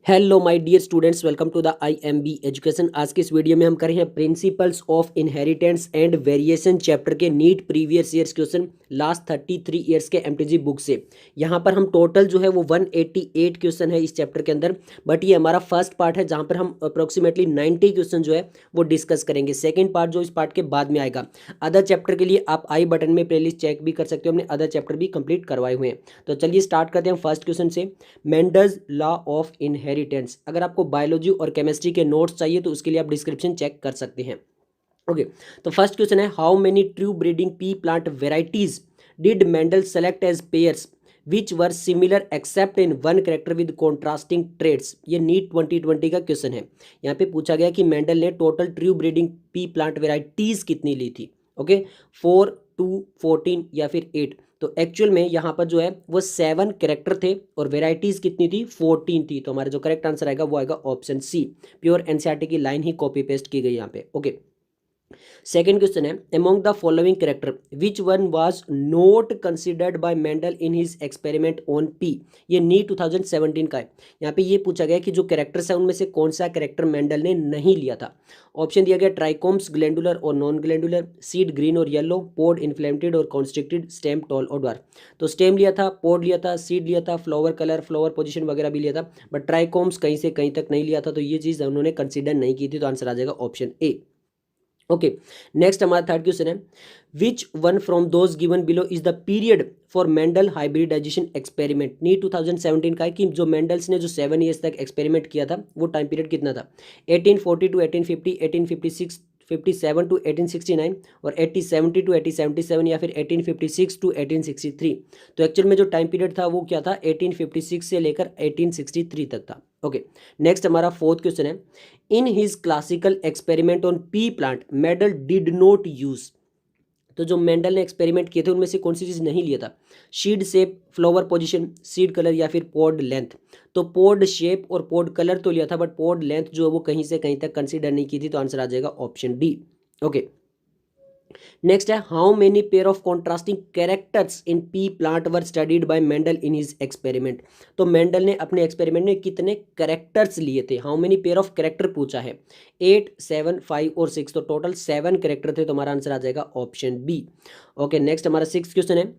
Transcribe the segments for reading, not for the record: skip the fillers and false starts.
Hello my dear students, welcome to the IMB education. आज के इस वीडियो में हम कर रहे हैं principles of inheritance and variation chapter के NEET previous years question last 33 years के MTG बुक से। यहाँ पर हम टोटल जो है वो 188 क्वेश्चन है इस चैप्टर के अंदर, बट ये हमारा फर्स्ट पार्ट है जहाँ पर हम अप्रोक्सीमेटली 90 क्वेश्चन जो है वो डिस्कस करेंगे। सेकेंड पार्ट जो इस पार्ट के बाद में आएगा। अदर चैप्टर के लिए आप आई बटन में प्लेलिस्ट चेक भी कर सकते हो, हमने अदर चैप्टर भी कंप्लीट करवाए हुए हैं। तो चलिए स्टार्ट करते हैं फर्स्ट क्वेश्चन से। Mendel's law of inheritance. अगर आपको बायोलॉजी और केमिस्ट्री के नोट्स चाहिए तो उसके लिए आप डिस्क्रिप्शन चेक कर सकते हैं। ओके, तो फर्स्ट क्वेश्चन है, how many true breeding pea plant varieties did Mendel select as pairs which were similar except in one character with contrasting traits. ये नीट 2020 का क्वेश्चन है। यहाँ पे पूछा गया कि मेंडल ने total true breeding pea plant varieties कितनी ली थी। ओके, 4, 2, 14 या फिर 8। तो एक्चुअल में यहाँ पर जो है वो 7 कैरेक्टर थे और वेराइटीज कितनी थी, 14 थी। तो हमारा जो करेक्ट आंसर आएगा वो आएगा ऑप्शन सी। प्योर एनसीईआरटी की लाइन ही कॉपी पेस्ट की गई यहाँ पे। ओके, सेकेंड क्वेश्चन है, among the following character which one was not considered bye Mendel in his experiment on P. ये नीट 2017 का है। यहाँ पे ये पूछा गया कि जो कैरेक्टर्स है उनमें से कौन सा कैरेक्टर मेंडल ने नहीं लिया था। ऑप्शन दिया गया ट्राइकोम्स, ग्लैंडुलर और नॉन ग्लैंडुलर, सीड ग्रीन और येलो, पोड इन्फ्लेमेटेड और कॉन्स्ट्रिक्टेड, स्टेम टॉल और ड्वार्फ। तो स्टेम लिया था, पोड लिया था, सीड लिया था, फ्लावर कलर, फ्लावर पोजीशन वगैरह भी लिया था, बट ट्राइकोम्स कहीं से कहीं तक नहीं लिया था। तो ये चीज़ उन्होंने कंसिडर नहीं की थी। तो आंसर आ जाएगा ऑप्शन ए। ओके, नेक्स्ट हमारा थर्ड क्वेश्चन है, which one from those given below is the period for Mendel hybridization experiment. NEET 2017 का है कि जो मेंडल्स ने जो 7 ईयर्स तक एक्सपेरिमेंट किया था वो टाइम पीरियड कितना था। 1840 टू 1850, 1856 57 टू 1869 और 1870 टू 1877 या फिर 1856 टू 1863। तो एक्चुअल में जो टाइम पीरियड था वो क्या था, 1856 से लेकर 1863 तक था। ओके, नेक्स्ट हमारा फोर्थ क्वेश्चन है, in his classical experiment on P plant Mendel did not use. तो जो मेंडल ने एक्सपेरिमेंट किए थे उनमें से कौन सी चीज़ नहीं लिया था, seed shape, flower position, seed colour या फिर पोड लेंथ। तो पोड शेप और पोड कलर तो लिया था, बट पोड लेंथ जो है वो कहीं से कहीं तक कंसीडर नहीं की थी। तो आंसर आ जाएगा ऑप्शन डी। ओके, नेक्स्ट है, how many pair of contrasting characters in pea plant were studied by Mendel in his experiment. तो मेंडल ने अपने एक्सपेरिमेंट में कितने कैरेक्टर्स लिए थे, how many pair of character पूछा है, 8, 7, 5 और 6। तो टोटल 7 कैरेक्टर थे। तो हमारा आंसर आ जाएगा ऑप्शन बी। ओके, नेक्स्ट हमारा 6th क्वेश्चन है,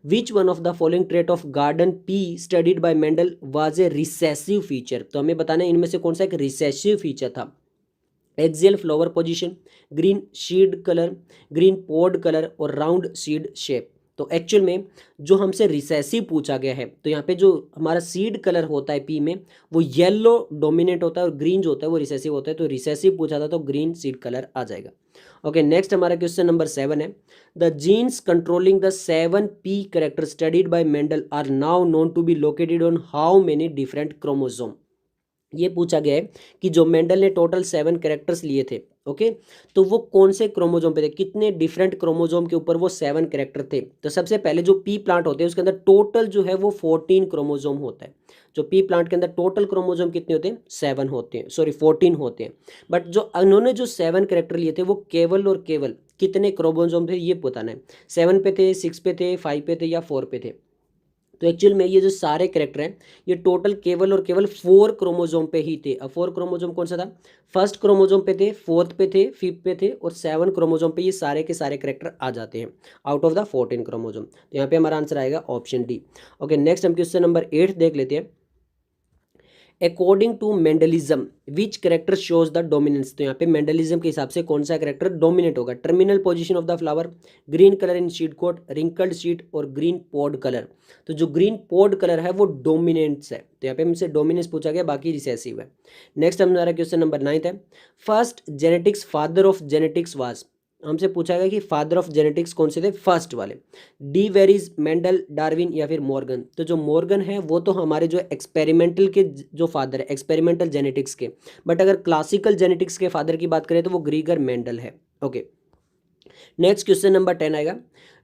which one of the following trait of garden pea studied by Mendel was a recessive feature. तो हमें बताना है इनमें से कौन सा एक रिसेसिव फीचर था। Axial flower position, green seed colour, green pod colour और राउंड सीड शेप। तो एक्चुअल में जो हमसे रिसेसिव पूछा गया है, तो यहाँ पे जो हमारा सीड कलर होता है पी में वो येलो डोमिनेट होता है और ग्रीन जो होता है वो रिसेसिव होता है। तो रिसेसिव पूछा था तो ग्रीन सीड कलर आ जाएगा। ओके, नेक्स्ट हमारा क्वेश्चन नंबर 7 है, the genes controlling the 7p character studied by Mendel are now known to be located on how many different chromosome. ये पूछा गया है कि जो मेंडल ने टोटल 7 कैरेक्टर्स लिए थे, ओके, तो वो कौन से क्रोमोजोम पे थे, कितने डिफरेंट क्रोमोजोम के ऊपर वो 7 कैरेक्टर थे। तो सबसे पहले जो पी प्लांट होते हैं उसके अंदर टोटल जो है वो 14 क्रोमोजोम होता है। जो पी प्लांट के अंदर टोटल क्रोमोजोम कितने होते हैं, 7 होते हैं, सॉरी 14 होते हैं। बट जो उन्होंने जो 7 कैरेक्टर लिए थे वो केवल और केवल कितने क्रोमोजोम थे ये बताना है। 7 पे थे, 6 पे थे, 5 पे थे या 4 पे थे। तो एक्चुअल में ये जो सारे कैरेक्टर हैं ये टोटल केवल और केवल 4 क्रोमोजोम पे ही थे। अब 4 क्रोमोजोम कौन सा था, फर्स्ट क्रोमोजोम पे थे, फोर्थ पे थे, फिफ्थ पे थे और 7 क्रोमोजोम पे ये सारे के सारे कैरेक्टर आ जाते हैं आउट ऑफ द 14 क्रोमोजोम। तो यहाँ पे हमारा आंसर आएगा ऑप्शन डी। ओके, नेक्स्ट हम क्वेश्चन नंबर 8 देख लेते हैं। According to Mendelism which character shows the dominance. तो यहाँ पे मेंडलिज्म के हिसाब से कौन सा करेक्टर डोमिनेट होगा, terminal position of the flower, green colour in seed coat, wrinkled seed और ग्रीन पोड कलर। तो जो ग्रीन पोड कलर है वो डोमिनेंट्स है। तो यहाँ पे हमसे डोमिनेंस पूछा गया, बाकी रिसेसिव है। नेक्स्ट हमारा क्वेश्चन नंबर 9 है, first genetics father of genetics was. हमसे पूछा गया कि फादर ऑफ जेनेटिक्स कौन से थे, फर्स्ट वाले, डी वेरीज, मेंडल, डार्विन या फिर मॉर्गन। तो जो मॉर्गन है वो तो हमारे जो एक्सपेरिमेंटल के जो फादर है, एक्सपेरिमेंटल जेनेटिक्स के, बट अगर क्लासिकल जेनेटिक्स के फादर की बात करें तो वो ग्रीगर मेंडल है। ओके, नेक्स्ट क्वेश्चन नंबर 10 आएगा,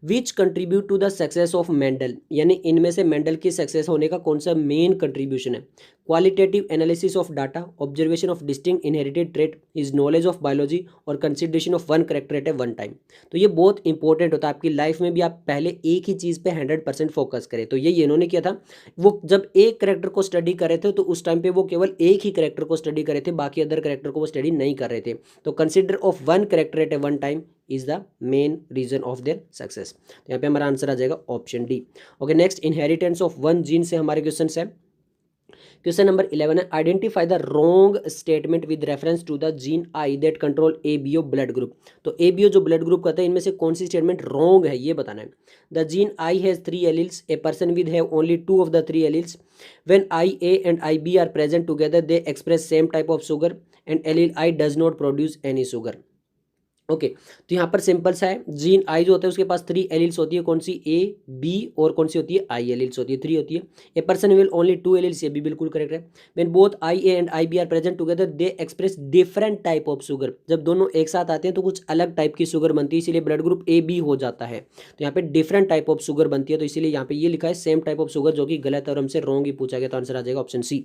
which contribute to the success of Mendel. यानी इनमें से मेंडल की सक्सेस होने का कौन सा मेन कंट्रीब्यूशन है, qualitative analysis of data, observation of distinct inherited trait, his knowledge of biology और consideration of one character at a one time. तो ये बहुत इंपॉर्टेंट होता है आपकी लाइफ में भी, आप पहले एक ही चीज़ पे 100% फोकस करें। तो ये इन्होंने किया था, वो जब एक करेक्टर को स्टडी कर रहे थे तो उस टाइम पे वो केवल एक ही करेक्टर को स्टडी कर रहे थे, बाकी अदर करेक्टर को वो स्टडी नहीं कर रहे थे। तो consider of one character at a one time is the main reason of their success. तो यहाँ पे हमारा आंसर आ जाएगा option D. Okay, next inheritance of one gene से हमारे क्वेश्चन है। क्वेश्चन नंबर 11 है, identify the wrong statement with reference to the gene I that control ABO blood group. तो एबीओ जो ब्लड ग्रुप कहते हैं, इनमें से कौन सी स्टेटमेंट रॉन्ग है ये बताना है। The gene I has 3 alleles, a person with have only 2 of the 3 alleles, when I A and I B are present together they express same type of sugar and allele I does not produce any sugar. Okay, तो यहाँ पर simple सा है, gene I जो होता है उसके पास 3 alleles होती है, कौन सी, ए बी और कौन सी होती है, आई एलील्स होती है, 3 होती है। A person will only 2 alleles, ये भी बिल्कुल करेक्ट है। When both I A and I B are present together they express different type of sugar, जब दोनों एक साथ आते हैं तो कुछ अलग टाइप की शुगर बनती है, इसीलिए ब्लड ग्रुप ए बी हो जाता है। तो यहाँ पे डिफरेंट टाइप ऑफ शुगर बनती है, तो इसीलिए यहाँ पे ये लिखा है सेम टाइप ऑफ शुगर, जो कि गलत है और हमसे रॉन्ग ही पूछा गया, तो आंसर आ जाएगा ऑप्शन सी।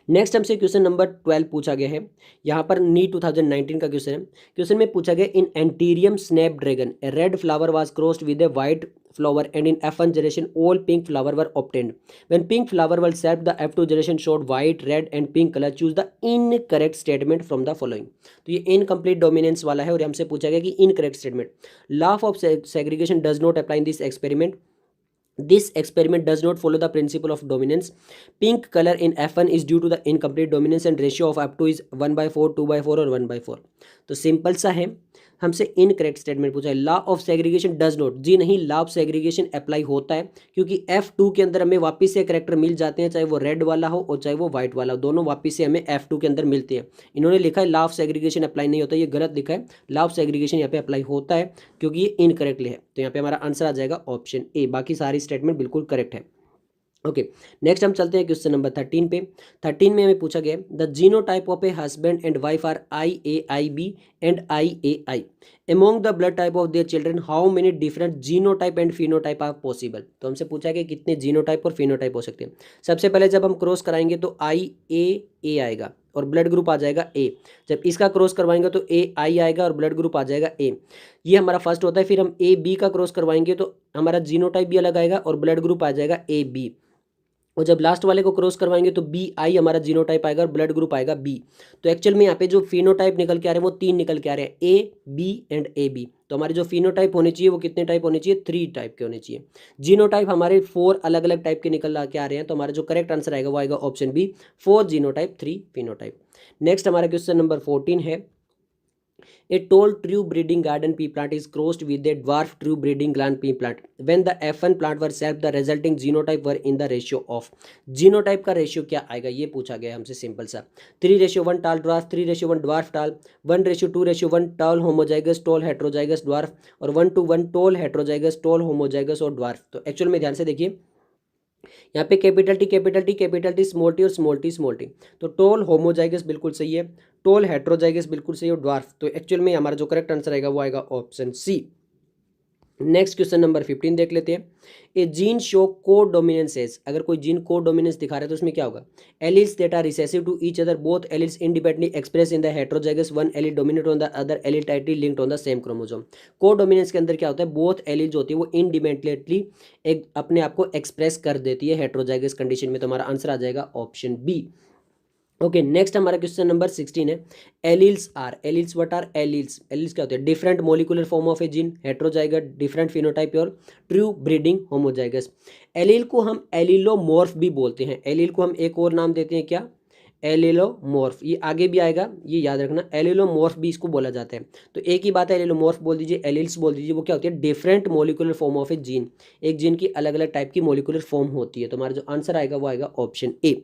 नेक्स्ट हमसे क्वेश्चन नंबर 12 पूछा गया है, यहाँ पर नीट 2019 का क्वेश्चन है। क्वेश्चन में पूछा गया, in antirrhinum snapdragon a red flower was crossed with a white flower and in F1 generation all pink flower were obtained. When pink flower was served, the F2 generation showed white, red and pink color. Choose the incorrect statement from the following. तो ये incomplete dominance वाला है और हमसे पूछा गया कि incorrect statement. Law of segregation does not apply in this experiment. This experiment does not follow the principle of dominance. Pink color in F1 is due to the incomplete dominance and ratio of F2 is 1/4, 2/4 और 1/4. तो simple सा है, हमसे incorrect statement पूछा है। Law of segregation does not, जी नहीं, law of segregation apply होता है, क्योंकि F2 के अंदर हमें वापस से करेक्टर मिल जाते हैं, चाहे वो रेड वाला हो और चाहे वो व्हाइट वाला हो, दोनों वापस से हमें F2 के अंदर मिलते हैं। इन्होंने लिखा है लॉ ऑफ सेग्रीगेशन अप्लाई नहीं होता, ये गलत लिखा है। लॉ ऑफ सेग्रीगेशन यहाँ पे अप्लाई होता है, क्योंकि ये इनकरेक्टली है। तो यहाँ पे हमारा आंसर आ जाएगा ऑप्शन ए, बाकी सारी स्टेटमेंट बिल्कुल करेक्ट है। ओके, नेक्स्ट हम चलते हैं क्वेश्चन नंबर 13 पे। 13 में हमें पूछा गया, the genotype of a husband and wife are IAIB and IAI among the blood type of their children, how many different genotype and phenotype are possible. तो हमसे पूछा गया कितने जीनोटाइप और फिनोटाइप हो सकते हैं। सबसे पहले जब हम क्रॉस कराएंगे तो IA आएगा और ब्लड ग्रुप आ जाएगा A। जब इसका क्रॉस करवाएंगे तो AI आएगा और ब्लड ग्रुप आ जाएगा A। ये हमारा फर्स्ट होता है। फिर हम AB का क्रॉस करवाएंगे तो हमारा जीनोटाइप भी अलग आएगा और ब्लड ग्रुप आ जाएगा AB। और जब लास्ट वाले को क्रॉस करवाएंगे तो BI हमारा जीनोटाइप आएगा और ब्लड ग्रुप आएगा B। तो एक्चुअल में यहाँ पे जो फिनोटाइप निकल के आ रहे हैं वो 3 निकल के आ रहे हैं, A, B एंड AB। तो हमारे जो फिनोटाइप होने चाहिए वो कितने टाइप होने चाहिए, 3 टाइप के होने चाहिए। जीनोटाइप हमारे 4 अलग अलग टाइप के निकल के आ रहे हैं, तो हमारा जो करेक्ट आंसर आएगा वो आएगा option B, 4 genotype 3 phenotype. Next हमारा क्वेश्चन नंबर 14 है, A tall true breeding garden pea plant is crossed with a dwarf true breeding gland pea plant. When the F1 plant were self, the resulting genotype were in the ratio of. Genotype का ratio क्या आएगा ये पूछा गया हमसे, simple सा 3:1 टाल dwarf, 3:1 dwarf टाल, 1:2:1 टाल होमोजाइगस टॉल हेट्रोजाइगस ड्वार्फ और 1:1 टॉल हेट्रोजाइगस टॉल होमोजाइगस और ड्वार्फ। तो एक्चुअल में ध्यान से देखिए, यहाँ पे capital T capital T capital T small T और स्मॉल टी स्मॉल टी। तो टोल होमोजाइगस बिल्कुल सही है, टोल हेट्रोजाइगस बिल्कुल सही है और ड्वार्फ। तो एक्चुअल में हमारा जो करेक्ट आंसर आएगा वो आएगा option C. Next question number 15 देख लेते हैं। ए जीन शो को डोमिनेंसेस, अगर कोई जीन को डोमिनेंस दिखा रहा है तो उसमें क्या होगा, alleles that are recessive to each other, both alleles independently express in the heterozygous, one allele dominate on the other allele tightly linked on the same chromosome. Codominance के अंदर क्या होता है, बोथ एलिल जो होती है वो independently एक अपने आप को एक्सप्रेस कर देती है हेट्रोजाइगस कंडीशन में। तो हमारा आंसर आ जाएगा ऑप्शन बी। ओके, नेक्स्ट हमारा क्वेश्चन नंबर 16 है, alleles are, alleles what are alleles, alleles क्या होते हैं, different molecular form of a gene, heterozygous, different phenotype और ट्रू ब्रीडिंग होमोजाइगस। एलिल को हम एलिलोमॉर्फ भी बोलते हैं, एलिल को हम एक और नाम देते हैं क्या, एलिलोमॉर्फ। ये आगे भी आएगा, ये याद रखना, एलिलोमॉर्फ भी इसको बोला जाता है। तो एक ही बात है, एलिलोमॉर्फ बोल दीजिए, एलिल्स बोल दीजिए, वो क्या होती है, different molecular form of a gene, एक जीन की अलग अलग टाइप की मोलिकुलर फॉर्म होती है। तो हमारा जो आंसर आएगा वो आएगा option A.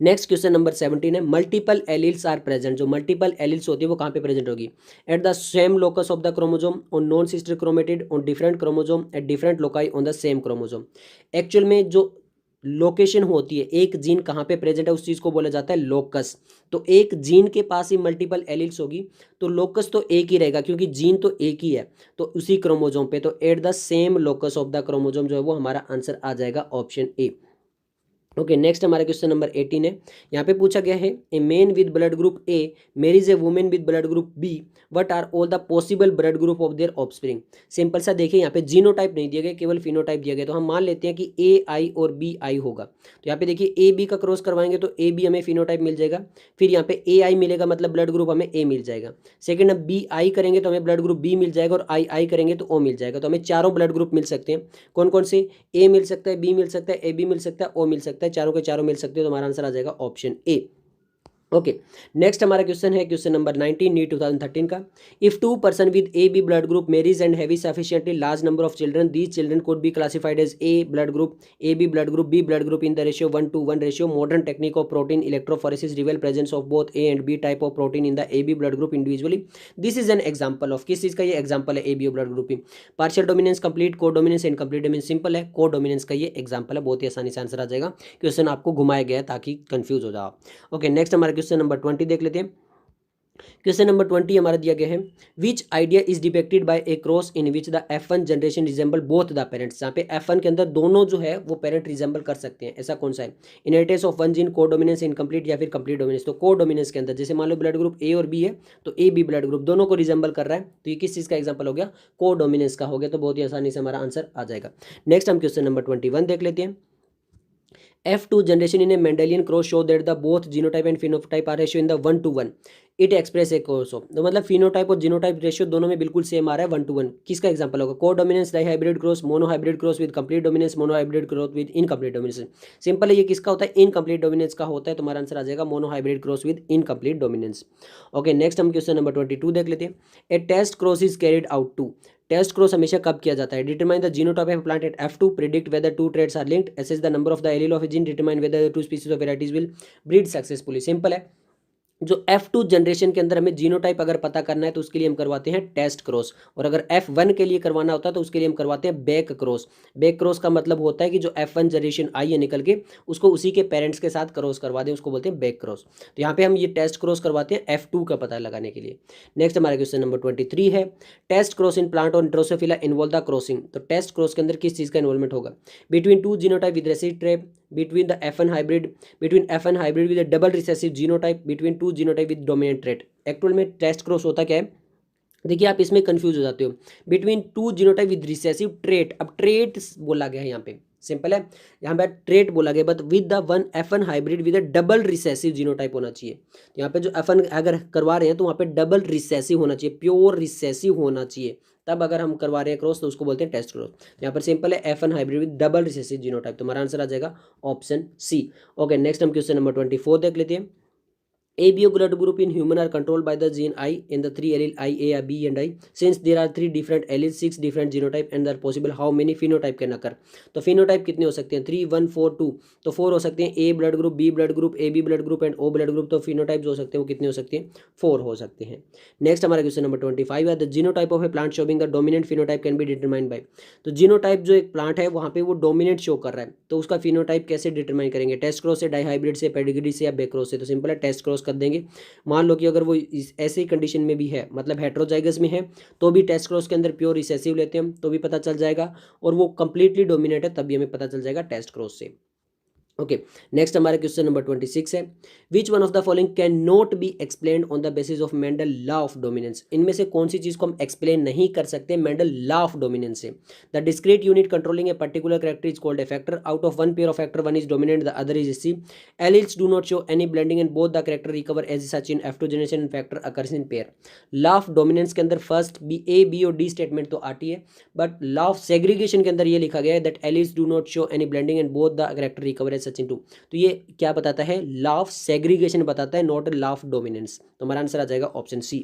Next question number 17 है, मल्टीपल एलिल्स आर प्रेजेंट, जो मल्टीपल एलिल्स होती है वो कहाँ पे प्रेजेंट होगी, eight the same locus of the chromosome, on non sister chromatid, on different chromosome, at different loci on the same chromosome. Actual में जो लोकेशन होती है, एक जीन कहाँ पे प्रेजेंट है उस चीज़ को बोला जाता है लोकस। तो एक जीन के पास ही मल्टीपल एलिल्स होगी तो लोकस तो एक ही रहेगा, क्योंकि जीन तो एक ही है, तो उसी क्रोमोसोम पे, तो at the same locus of the chromosome जो है वो हमारा आंसर आ जाएगा ऑप्शन ए। ओके नेक्स्ट हमारा क्वेश्चन नंबर 18 है। यहाँ पे पूछा गया है a man with blood group A marriage a women with blood group B what are all the possible blood group of their offspring. Simple सा देखिए, यहाँ पे जीनोटाइप नहीं दिया गया, केवल फिनोटाइप दिया गया, तो हम मान लेते हैं कि ए आई और बी आई होगा। तो यहाँ पे देखिए ए बी का क्रॉस करवाएंगे तो ए बी हमें फिनोटाइप मिल जाएगा, फिर यहाँ पे ए आई मिलेगा मतलब ब्लड ग्रुप हमें ए मिल जाएगा। सेकंड, अब बी आई करेंगे तो हमें ब्लड ग्रुप बी मिल जाएगा, और आई आई करेंगे तो ओ मिल जाएगा। तो हमें चारों ब्लड ग्रुप मिल सकते हैं। कौन कौन से? ए मिल सकता है, बी मिल सकता है, ए बी मिल सकता है, ओ मिल सकता है, चारों के चारों मिल सकते हो। तो हमारा आंसर आ जाएगा ऑप्शन ए। ओके नेक्स्ट हमारा क्वेश्चन है क्वेश्चन नंबर 19 नीट 2013 का। If two person with A B blood group marries and have sufficiently large number of children, these children could be classified as A blood group, A B blood group, B blood group in the ratio 1:1 ratio. Modern technique of protein electrophoresis reveal presence of both A and B type of protein in the A B blood group individually. This is an example of, किस चीज का ये example है? A B blood grouping. Partial dominance, complete codominance, incomplete dominance. Simple है, को dominance का ये example है, बहुत ही आसानी से आंसर आ जाएगा। क्वेश्चन आपको घुमाया गया है ताकि कंफ्यूज हो जाओ। ओके नेक्स्ट हमारा क्वेश्चन नंबर 20 देख लेते हैं। क्वेश्चन नंबर 20 हमारा दिया गया है which idea is depicted by a cross in which the F1 generation resemble both the parents. जहाँ पे F1 के अंदर दोनों जो है वो पेरेंट रिजेंबल कर सकते हैं, ऐसा कौन सा है? इनहेरिटेंस ऑफ वन जीन, को डोमिनेंस, इनकम्प्लीट या फिर कंप्लीट डोमिनेंस। तो को डोमिनेंस के अंदर जैसे मान लो ब्लड ग्रुप ए और बी है, तो ए बी ब्लड ग्रुप दोनों को रिजेंबल कर रहा है, तो ये किस चीज़ का एग्जाम्पल हो गया? को डोमिनेंस का हो गया। तो बहुत ही आसानी से हमारा आंसर आ जाएगा। नेक्स्ट हम क्वेश्चन नंबर 21 देख लेते हैं। F2 generation in a Mendelian cross show that the both genotype and phenotype are ratio in the 1:1. It express एक कोर्सो, तो मतलब फिनोटाइप और जीनोटाइप रेशियो दोनों में बिल्कुल सेम आ रहा है 1:1। किसका एग्जांपल होगा? Codominance dihybrid cross, mono hybrid cross with complete dominance, mono hybrid cross with incomplete dominance. Simple है, ये किसका होता है? इनकम्प्लीट डोमिनेंस का होता है। तो हमारा आंसर आ जाएगा mono hybrid cross with incomplete dominance. Okay next हम क्वेश्चन नंबर 22 देख लेते हैं। A test cross is carried out to. Test cross हमेशा कब किया जाता है? Determine the genotype of plant at F2, predict whether two traits are linked, assess the number of the allele of a gene, determine whether two species of varieties will breed successfully. Simple है, जो F2 generation के अंदर हमें genotype अगर पता करना है तो उसके लिए हम करवाते हैं टेस्ट क्रॉस, और अगर F1 के लिए करवाना होता है तो उसके लिए हम करवाते हैं बैक क्रॉस। बैक क्रॉस का मतलब होता है कि जो F1 जनरेशन आई है निकल के, उसको उसी के पेरेंट्स के साथ क्रॉस करवा दें, उसको बोलते हैं बैक क्रॉस। तो यहाँ पे हम ये टेस्ट क्रॉस करवाते हैं F2 का पता लगाने के लिए। नेक्स्ट हमारा क्वेश्चन नंबर 23 है। टेस्ट क्रॉस इन प्लांट और ड्रोसोफिला इन्वॉल्व द क्रॉसिंग। तो टेस्ट क्रॉस के अंदर किस चीज़ का इन्वॉल्वमेंट होगा? Between two genotype with resistive trap, between the F1 hybrid, between F1 hybrid with a double recessive genotype, between two genotype with dominant trait। Actual में test cross होता क्या है? देखिए आप इसमें कंफ्यूज हो जाते हो। Between two genotype with recessive trait, अब ट्रेट बोला गया है यहाँ पे, सिंपल है, यहाँ पे ट्रेट बोला गया, but with the one F1 hybrid with a double recessive genotype होना चाहिए। तो यहाँ पे जो F1 अगर करवा रहे हैं तो वहाँ पे डबल रिसेसिव होना चाहिए, प्योर रिसेसिव होना चाहिए, तब अगर हम करवा रहे हैं क्रॉस तो उसको बोलते हैं टेस्ट क्रॉस। यहाँ पर सिंपल है F1 hybrid with double recessive genotype. तो हमारा आंसर आ जाएगा ऑप्शन सी। ओके नेक्स्ट हम क्वेश्चन नंबर 24 देख लेते हैं। ABO blood group in human are controlled by the gene I in the three allele I, A, B and I. Since there are three different alleles, six different genotype and are possible, how many phenotype can occur? तो phenotype कितने हो सकते हैं? 3, 1, 4, 2। तो 4 हो सकते हैं। A blood group, B blood group, AB blood group and O blood group. तो phenotypes हो सकते हैं वो कितने हो सकते हैं? 4 हो सकते हैं। नेक्स्ट हमारा क्वेश्चन नंबर 25 है। The genotype of A plant showing the dominant phenotype can be determined by. तो जीनोटाइप जो एक प्लांट है वहाँ पे वो डोमिनेंट शो कर रहा है, तो उसका फिनोटाइप कैसे डिटरमाइन करेंगे? टेस्ट क्रॉस से, डाईहाइब्रिड से, पेडिग्री से या बैक क्रॉस से? तो सिंपल है, टेस्ट क्रॉस कर देंगे। मान लो कि अगर वो ऐसे ही कंडीशन में भी है, मतलब हेट्रोजाइगस में है, तो भी टेस्ट क्रॉस के अंदर प्योर रिसेसिव लेते हैं हम, तो भी पता चल जाएगा, और वो कंप्लीटली डोमिनेट है तब भी हमें पता चल जाएगा टेस्ट क्रॉस से। ओके नेक्स्ट हमारा क्वेश्चन नंबर 26 है। Which one of the following can not be explained on the basis of Mendel law of dominance. इनमें से कौन सी चीज को हम एक्सप्लेन नहीं कर सकते मेंडल लॉ ऑफ डोमिनेंस से? The discrete unit controlling a particular character is called a factor. Out of one pair of factor, one is dominant, the other is see. Alleles do not show any blending and both the character recover as such in F2 generation and factor occurs in pair. Law of dominance के अंदर first B A B और D statement तो आती है, but law of segregation के अंदर ये लिखा गया है that alleles do not show any blending and both the character recover as such in 2। तो ये क्या बताता है? लॉ ऑफ सेग्रीगेशन बताता है, नॉट लॉ ऑफ डोमिनेंस। तो हमारा आंसर आ जाएगा option C.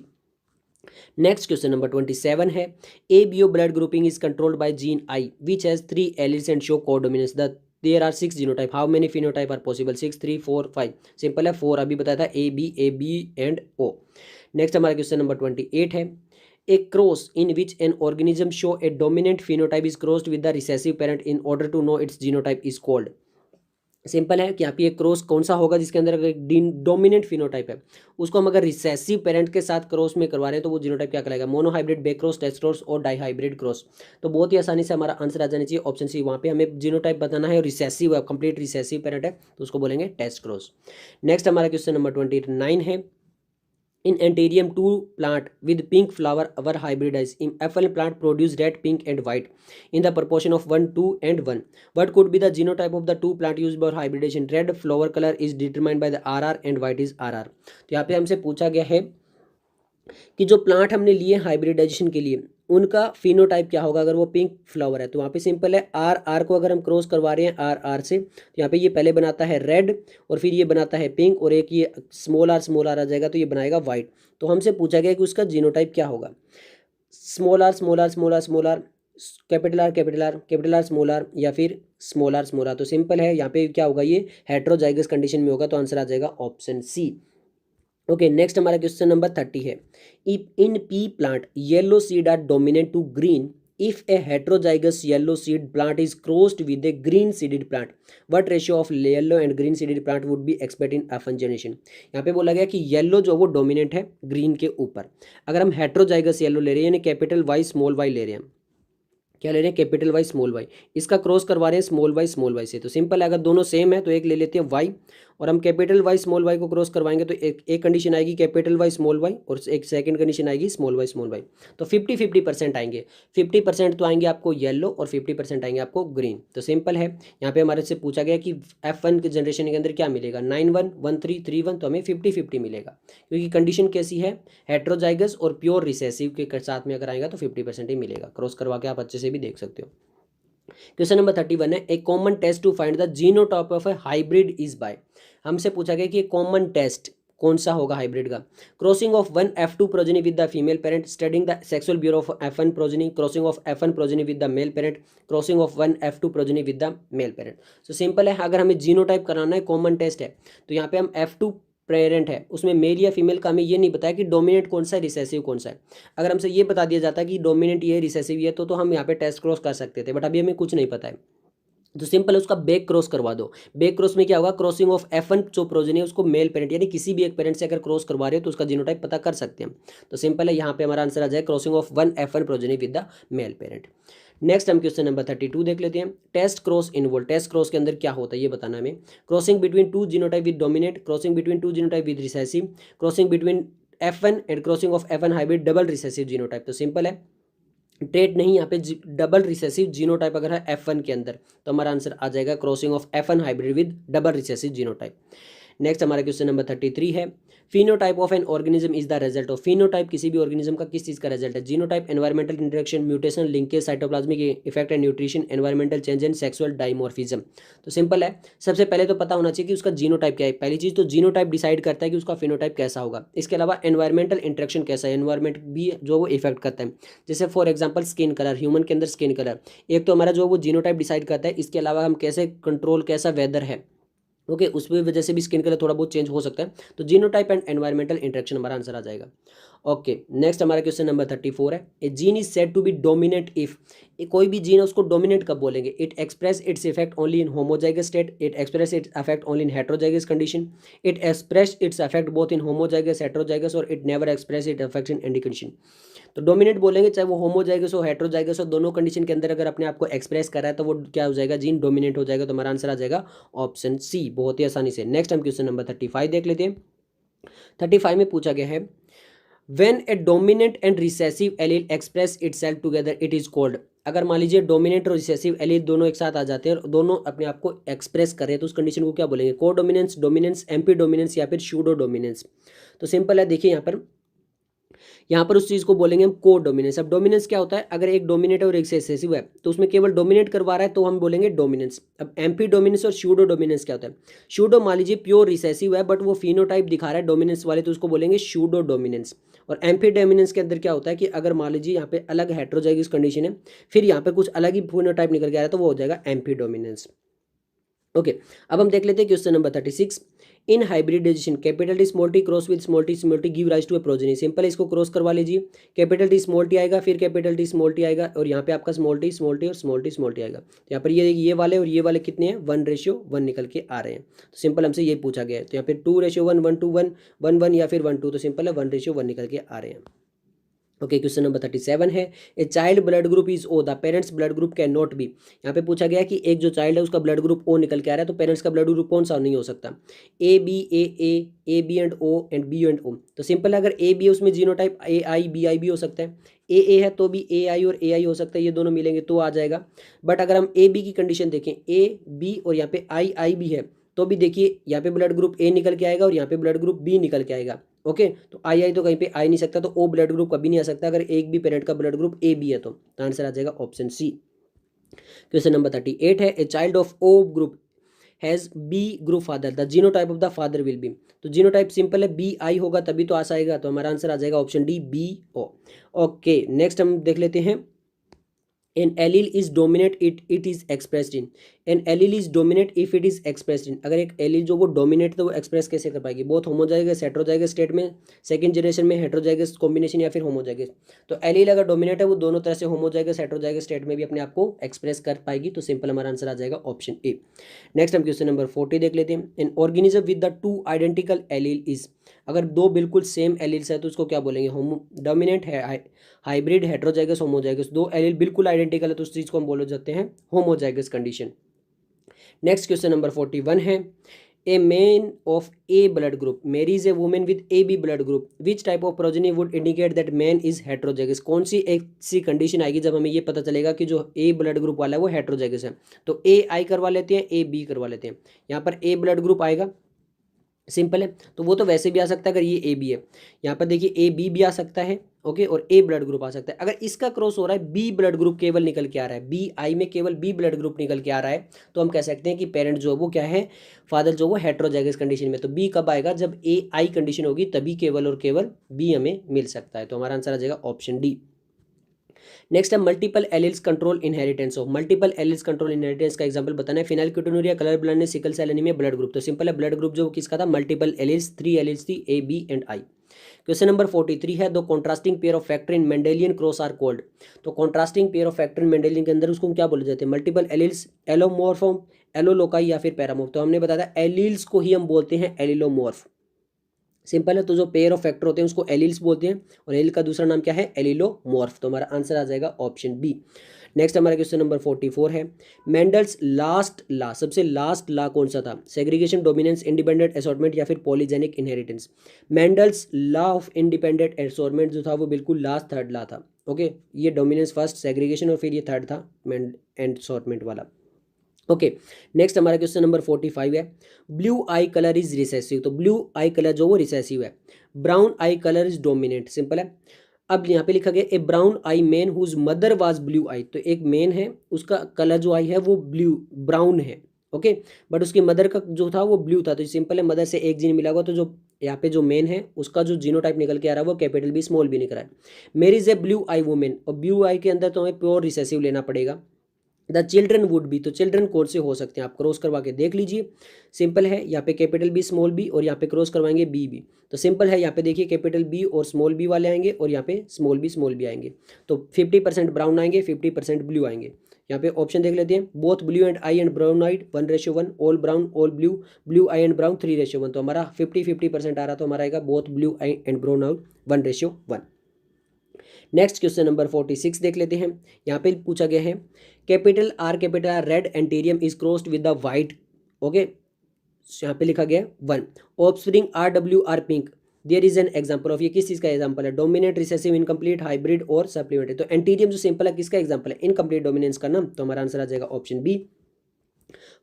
Next question number 27 है। ABO blood grouping is controlled by gene I which has 3 alleles and show codominance. There are 6 genotype, how many phenotype are possible? 6, 3, 4, 5। Simple है, 4 अभी बताया था, AB and O। Next हमारा question number 28 है। A cross in which an organism show a dominant phenotype is crossed with the recessive parent in order to know its genotype is called। Simple है कि यहाँ पे ये cross कौन सा होगा जिसके अंदर अगर एक डोमिनेंट फिनोटाइप है, उसको हम अगर रिसेसिव पेरेंट के साथ क्रॉस में करवा रहे हैं तो वो जीनोटाइप क्या कहलाएगा, monohybrid, back cross, test cross और डाईहाइब्रिड क्रॉस। तो बहुत ही आसानी से हमारा आंसर आ जाना चाहिए ऑप्शन सी। वहाँ पे हमें जीनोटाइप बताना है और रिसेसिव है, कंप्लीट रिसेसिव पेरेंट है तो उसको बोलेंगे टेस्ट क्रॉस। नेक्स्ट हमारा क्वेश्चन नंबर 29 है, in anthurium two plant with pink flower were hybridized. In FL plant produce red, pink and white in the proportion of 1, 2 and 1. What could be the genotype of the two plant used for hybridization? Red flower color is determined by the RR and white is RR. तो यहाँ पे हमसे पूछा गया है कि जो plant हमने लिए हाइब्रिडाइजेशन के लिए उनका फिनोटाइप क्या होगा अगर वो पिंक फ्लावर है। तो वहाँ पे सिंपल है, आर आर को अगर हम क्रॉस करवा रहे हैं आर आर से, तो यहाँ पे ये पहले बनाता है रेड और फिर ये बनाता है पिंक और एक ये स्मॉल आर आ जाएगा तो ये बनाएगा वाइट। तो हमसे पूछा गया कि उसका जीनोटाइप क्या होगा, small R small R small R small R, capital R capital R capital R small R, या फिर स्मॉल आर स्मॉल आर। तो सिंपल है, यहाँ पे क्या होगा, ये हेट्रोजाइगस कंडीशन में होगा तो आंसर आ जाएगा ऑप्शन सी। ओके, नेक्स्ट हमारा क्वेश्चन नंबर 30 है, in pea plant yellow seed are dominant to green if a heterozygous yellow seed plant is crossed with a green seeded plant, what ratio of yellow and green seeded plant would be expected in F1 generation? यहाँ पे बोला गया कि yellow जो वो dominant है green के ऊपर। अगर हम हेट्रोजाइगस येलो ले रहे हैं यानी कैपिटल वाई स्मॉल वाई ले रहे हैं, क्या ले रहे हैं, कैपिटल वाई स्मॉल वाई, इसका क्रॉस करवा रहे हैं स्मॉल वाई से। तो सिंपल है, अगर दोनों सेम है तो एक ले लेते हैं वाई और हम कैपिटल वाई स्मॉल वाई को क्रॉस करवाएंगे तो एक कंडीशन आएगी कैपिटल वाई स्मॉल वाई और एक सेकंड कंडीशन आएगी स्मॉल वाई। तो 50-50% आएंगे, 50% तो आएंगे आपको येलो और 50% आएंगे आपको ग्रीन। तो सिंपल है, यहाँ पे हमारे से पूछा गया कि F1 के जनरेशन के अंदर क्या मिलेगा, 9-1, 1-3, 3-1, तो हमें 50-50 मिलेगा क्योंकि कंडीशन कैसी है, हेट्रोजाइगस और प्योर रिसेसिव के साथ में अगर आएगा तो 50% ही मिलेगा। क्रॉस करवा के आप अच्छे से भी देख सकते हो। क्वेश्चन नंबर 31 है, a common test to find the genotype of a hybrid is by. हमसे पूछा गया कि कॉमन टेस्ट कौन सा होगा हाइब्रिड का, crossing of 1 F2 progeny with the female parent, studying the sexual bureau of F1 progeny, crossing of F1 progeny with the male parent, crossing of 1 F2 progeny with the male parent. So simple है, अगर हमें genotype कराना है, common test है, तो यहाँ पे हम F2 पेरेंट है उसमें मेल या फीमेल का हमें ये नहीं बताया कि डोमिनेंट कौन सा है रिसेसिव कौन सा है। अगर हमसे ये बता दिया जाता है कि डोमिनेंट ये रिसेसिव ये तो हम यहाँ पे टेस्ट क्रॉस कर सकते थे, बट अभी हमें कुछ नहीं पता है तो सिंपल है उसका बैक क्रॉस करवा दो। बैक क्रॉस में क्या होगा, क्रॉसिंग ऑफ F1 जो प्रोजेनी है उसको मेल पेरेंट यानी किसी भी एक पेरेंट से अगर क्रॉस करवा रहे हो तो उसका जीनोटाइप पता कर सकते हैं। तो सिंपल है, यहाँ पे हमारा आंसर आ जाए crossing of 1 F1 progeny with the male parent. Next हम क्वेश्चन नंबर 32 देख लेते हैं, test cross involve. Test cross के अंदर क्या होता है ये बताना हमें, crossing between two genotype with dominant, crossing between two genotype with recessive, crossing between F1 and crossing of F1 hybrid double recessive genotype. तो सिंपल है, ट्रेट नहीं, यहाँ पे डबल रिसेसिव जीनोटाइप अगर है F1 के अंदर तो हमारा आंसर आ जाएगा crossing of F1 hybrid with double recessive genotype. Next हमारा क्वेश्चन नंबर 33 है, phenotype of an organism is the result of. Phenotype किसी भी ऑर्गेनिज्म का किस चीज़ का रिजल्ट है, genotype, environmental interaction, mutation, linkage, cytoplasmic effect and nutrition, environmental change and sexual dimorphism. तो सिंपल है, सबसे पहले तो पता होना चाहिए कि उसका जीनोटाइप क्या है। पहली चीज़ तो जीनोटाइप डिसाइड करता है कि उसका फिनोटाइप कैसा होगा। इसके अलावा एनवायरमेंटल इंटरेक्शन कैसा है, एनवायरमेंट भी जो वो इफेक्ट करता है। जैसे for example skin colour, human के अंदर स्किन कलर एक तो हमारा जो वो जीनोटाइप डिसाइड करता है। इसके अलावा हम कैसे कंट्रोल, कैसा वेदर है, ओके उस वजह से भी स्किन कलर थोड़ा बहुत चेंज हो सकता है। तो जीनोटाइप एंड एनवायरमेंटल इंटरेक्शन हमारा आंसर आ जाएगा। ओके, नेक्स्ट हमारा क्वेश्चन नंबर 34 है, a gene is said to be dominant if. कोई भी जीन है उसको डोमिनेंट कब बोलेंगे, it express its effect only in homozygous state, it express its affect only in heterozygous condition, it express its affect both in homozygous heterozygous, और it never express it affect in any condition. तो dominant बोलेंगे चाहे वो homozygous हो heterozygous हो, दोनों condition के अंदर अगर अपने आप को एक्सप्रेस कर रहा है तो वो क्या हो जाएगा, जीन डोमिनेंट हो जाएगा। तो हमारा आंसर आ जाएगा ऑप्शन सी, बहुत ही आसानी से। नेक्स्ट हम क्वेश्चन नंबर 35 देख लेते हैं। 35 में पूछा गया है, when A dominant and recessive allele express itself together it is called. अगर मान लीजिए डोमिनेंट और रिसेसिव एलील दोनों एक साथ आ जाते हैं और दोनों अपने आप को एक्सप्रेस कर रहे हैं तो उस कंडीशन को क्या बोलेंगे, को डोमिनेंस, डोमिनेंस, एम्पी डोमिनेंस या फिर शूडो डोमिनेंस। तो सिंपल है, देखिए यहाँ पर उस चीज़ को बोलेंगे हम को डोमिनेंस। अब डोमिनेंस क्या होता है, अगर एक डोमिनेट और एक रिसेसिव है तो उसमें केवल डोमिनेट करवा रहा है तो हम बोलेंगे डोमिनेंस। अब एम्पी डोमिनेंस और शूडो डोमिनेंस क्या होता है, शूडो मान लीजिए प्योर रिसेसिव है बट वो फिनोटाइप दिखा रहा है डोमिनेंस वाले तो उसको बोलेंगे शूडो डोमिनेंस। और एम्पी डोमिनेंस के अंदर क्या होता है कि अगर मान लीजिए यहाँ पे अलग हेट्रोजाइगस कंडीशन है फिर यहाँ पे कुछ अलग ही फिनोटाइप निकल के आ रहा है तो वो हो जाएगा एम्पी डोमिनेंस। ओके, अब हम देख लेते हैं question number 36। In hybridization capital T small T cross with small T give rise to a progeny. Simple, इसको क्रॉस करवा लीजिए। कैपिटल टी स्मॉल टी आएगा, फिर कैपिटल टी स्मॉल टी आएगा, और यहाँ पे आपका स्मॉल टी और स्मॉल टी आएगा। तो यहाँ पर ये वाले और ये वाले कितने हैं, 1:1 निकल के आ रहे हैं। तो सिंपल हमसे ये पूछा गया है। तो यहाँ पे 2:1, 1:1, 1:1 या फिर 1:2, तो सिंपल है 1:1 निकल के आ रहे हैं। ओके, क्वेश्चन नंबर 37 है। A child blood group is O, the parents blood group can not be. यहाँ पे पूछा गया कि एक जो चाइल्ड है उसका ब्लड ग्रुप ओ निकल के आ रहा है, तो पेरेंट्स का ब्लड ग्रुप कौन सा नहीं हो सकता। A B and O and B and O. तो सिंपल है, अगर ए बी है उसमें genotype A I B I भी हो सकता है। ए है तो भी ए आई और ए आई हो सकता है, ये दोनों मिलेंगे तो आ जाएगा। बट अगर हम ए बी की कंडीशन देखें, ए बी और यहाँ पे आई आई भी है, तो भी देखिए यहाँ पे ब्लड ग्रुप ए निकल के आएगा और यहाँ पे ब्लड ग्रुप बी निकल के आएगा। ओके, तो आई तो कहीं पे आ ही नहीं सकता, तो ओ ब्लड ग्रुप कभी नहीं आ सकता अगर एक भी पेरेंट का ब्लड ग्रुप ए बी है। तो आंसर आ जाएगा ऑप्शन सी। क्वेश्चन नंबर 38 है। A child of O group has B group father, the genotype of the father will be. तो जीनोटाइप सिंपल है, बी आई होगा तभी तो आशा आएगा, तो हमारा आंसर आ जाएगा option D, B O. Okay, next हम देख लेते हैं। An allele is dominant it is expressed in। An allele is dominant if it is expressed in। अगर एक एलील जो वो डोमिनेट तो वो एक्सप्रेस कैसे कर पाएगी, बहुत होमोजाइगस हेटेरोजाइगस स्टेट में, सेकंड जनरेशन में हेटेरोजाइगस कॉम्बिनेशन या फिर होमोजाइगस। तो एलील अगर डोमिनेट है वो दोनों तरह से होमोजाइगस हेटेरोजाइगस स्टेट में भी अपने आप को एक्सप्रेस कर पाएगी। तो सिंपल हमारा आंसर आ जाएगा ऑप्शन ए। नेक्स्ट हम क्वेश्चन नंबर 40 देख लेते हैं। An organism with the 2 identical allele is. अगर दो बिल्कुल सेम एलील्स है तो उसको क्या बोलेंगे, होमो डोमिनेंट है, हाइब्रिड, हेटेरोजाइगस, होमोजाइगस। दो एलील बिल्कुल आइडेंटिकल है तो उस चीज को हम बोल जाते हैं homozygous condition. Next question number 41 है। A man of A blood group marries a women with A B blood group, which type of progeny would indicate that man is heterozygous. कौन सी एक सी कंडीशन आएगी जब हमें ये पता चलेगा कि जो ए ब्लड ग्रुप वाला है वो हेटेरोजाइगस है। तो ए आई करवा लेते हैं, ए बी करवा लेते हैं। यहाँ पर ए ब्लड ग्रुप आएगा, सिंपल है, तो वो तो वैसे भी आ सकता है अगर ये ए बी है। यहाँ पर देखिए ए बी भी आ सकता है, ओके, और ए ब्लड ग्रुप आ सकता है। अगर इसका क्रॉस हो रहा है, बी ब्लड ग्रुप केवल निकल के आ रहा है, बी आई में केवल बी ब्लड ग्रुप निकल के आ रहा है, तो हम कह सकते हैं कि पेरेंट जो है वो क्या है, फादर जो वो हेटेरोजाइगस कंडीशन में। तो बी कब आएगा, जब ए आई कंडीशन होगी तभी केवल और केवल बी हमें मिल सकता है। तो हमारा आंसर आ जाएगा ऑप्शन डी। नेक्स्ट है multiple alleles control inheritance of. Multiple alleles control inheritance का एग्जांपल बताना है। Phenylketonuria, colour blindness, sickle cell anaemia, blood group. तो सिंपल है, ब्लड ग्रुप जो किसका था, मल्टीपल एलिल्स, 3 एलिल्स थी, A B and I. Question number 43 है। दो contrasting pair of factor in Mendelian cross are called. तो contrasting pair of factor in Mendelian के अंदर उसको क्या बोले जाते हैं, मल्टीपल एलिल्स, एलोमॉर्फॉर्म, एलोलोकाई या फिर पैरामॉर्फ। तो हमने बताया एलिल्स को ही हम बोलते हैं एलिलोमॉर्फ। सिंपल है, तो जो पेयर ऑफ फैक्टर होते हैं उसको एलिल्स बोलते हैं, और एलिल का दूसरा नाम क्या है, एलिलोमॉर्फ। तो हमारा आंसर आ जाएगा ऑप्शन बी। नेक्स्ट हमारा क्वेश्चन नंबर 44 है। मेंडल्स लास्ट ला, सबसे लास्ट ला कौन सा था, सेग्रीगेशन, डोमिनेंस, इंडिपेंडेंट असॉर्टमेंट या फिर polygenic inheritance. Mendel's La of independent assortment जो था वो बिल्कुल लास्ट थर्ड ला था। ओके, ये डोमिनेंस फर्स्ट, सेग्रीगेशन और फिर ये थर्ड था एंड असॉर्टमेंट वाला। ओके, नेक्स्ट हमारा क्वेश्चन नंबर 45 है। Blue eye colour is recessive. तो ब्लू आई कलर जो वो रिसेसिव है। Brown eye colour is dominant. Simple है। अब यहाँ पे लिखा गया a brown eye man whose mother was blue eye. तो एक मैन है, उसका कलर जो आई है वो ब्राउन है, ओके, बट उसकी मदर का जो था वो ब्लू था। तो सिंपल है, मदर से एक जीन मिला हुआ, तो जो यहाँ पे जो मैन है उसका जो जीनोटाइप निकल के आ रहा है वो कैपिटल बी स्मॉल बी निकल रहा है। मेरी is a blue I women, और ब्लू आई के अंदर तो हमें प्योर रिसेसिव लेना पड़ेगा। द चिल्ड्रन वुड बी, तो चिल्ड्रन कौन से हो सकते हैं, आप क्रॉस करवा के देख लीजिए। सिंपल है, यहाँ पे कैपिटल बी स्मॉल बी, और यहाँ पे क्रॉस करवाएंगे बी बी। तो सिंपल है, यहाँ पे देखिए कैपिटल बी और स्मॉल बी वाले आएंगे, और यहाँ पे स्मॉल बी आएंगे। तो 50% ब्राउन आएंगे, 50% ब्लू आएंगे। यहाँ पे ऑप्शन देख लेते हैं। Both blue and eye and brown eyed 1:1, all brown all blue, blue eye and brown 3:1। तो हमारा 50% आ रहा, तो हमारा आएगा both blue eye and brown eyed 1:1। Next question number 46 देख लेते हैं। यहाँ पे पूछा गया है capital R red antirrhinum is crossed with the white, okay, यहाँ पे लिखा गया 1। Offspring RW pink, there is an example of. ये किस चीज का एग्जांपल है, डोमिनेंट, रिसेसिव, इनकम्प्लीट, हाइब्रिड और सप्लीमेंट्री। तो एंटीरियम जो सिंपल है किसका एग्जांपल है, इनकम्प्लीट डोमिनेंस का नाम। तो हमारा आंसर आ जाएगा ऑप्शन बी।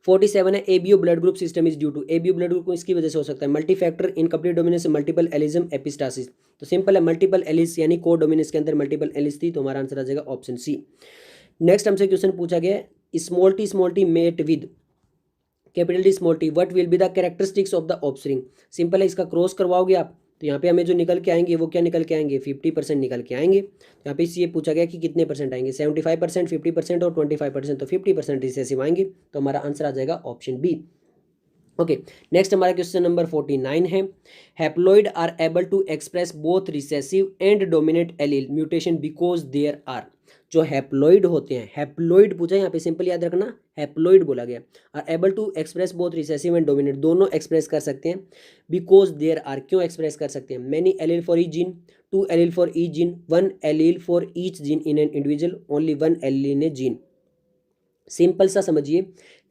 47 है। ABO blood group system is due to. ABO blood group को इसकी वजह से हो सकता है multi factor, incomplete dominance, multiple allelism, epistasis. तो सिंपल है, मल्टीपल एलिस यानी को डोमिनेंस के अंदर मल्टीपल एलिस थी। तो हमारा आंसर आ जाएगा ऑप्शन सी। नेक्स्ट हमसे क्वेश्चन पूछा गया है small T mate with capital T small T, what will be the characteristics of the offspring. Simple है, इसका क्रॉस करवाओगे आप तो यहाँ पे हमें जो निकल के आएंगे वो क्या निकल के आएंगे, 50% निकल के आएंगे। यहाँ पे ये पूछा गया कि कितने परसेंट आएंगे, 75%, 50% और 25%, तो 50% रिसेसिव आएंगे। तो हमारा आंसर आ जाएगा ऑप्शन बी। ओके, नेक्स्ट हमारा क्वेश्चन नंबर 49 है, haploid are able to express both recessive and dominant allele mutation because there are. जो हैप्लॉइड होते हैं, हैप्लॉइड पूछा यहाँ पे, सिंपल याद रखना, हैप्लॉइड बोला गया, are able to express both recessive and dominant, दोनों एक्सप्रेस कर सकते हैं। बिकॉज देयर आर, क्यों एक्सप्रेस कर सकते हैं, many allele for each gene, 2 allele for each gene, 1 allele for each gene in an individual, only 1 allele in a gene. Simple सा समझिए,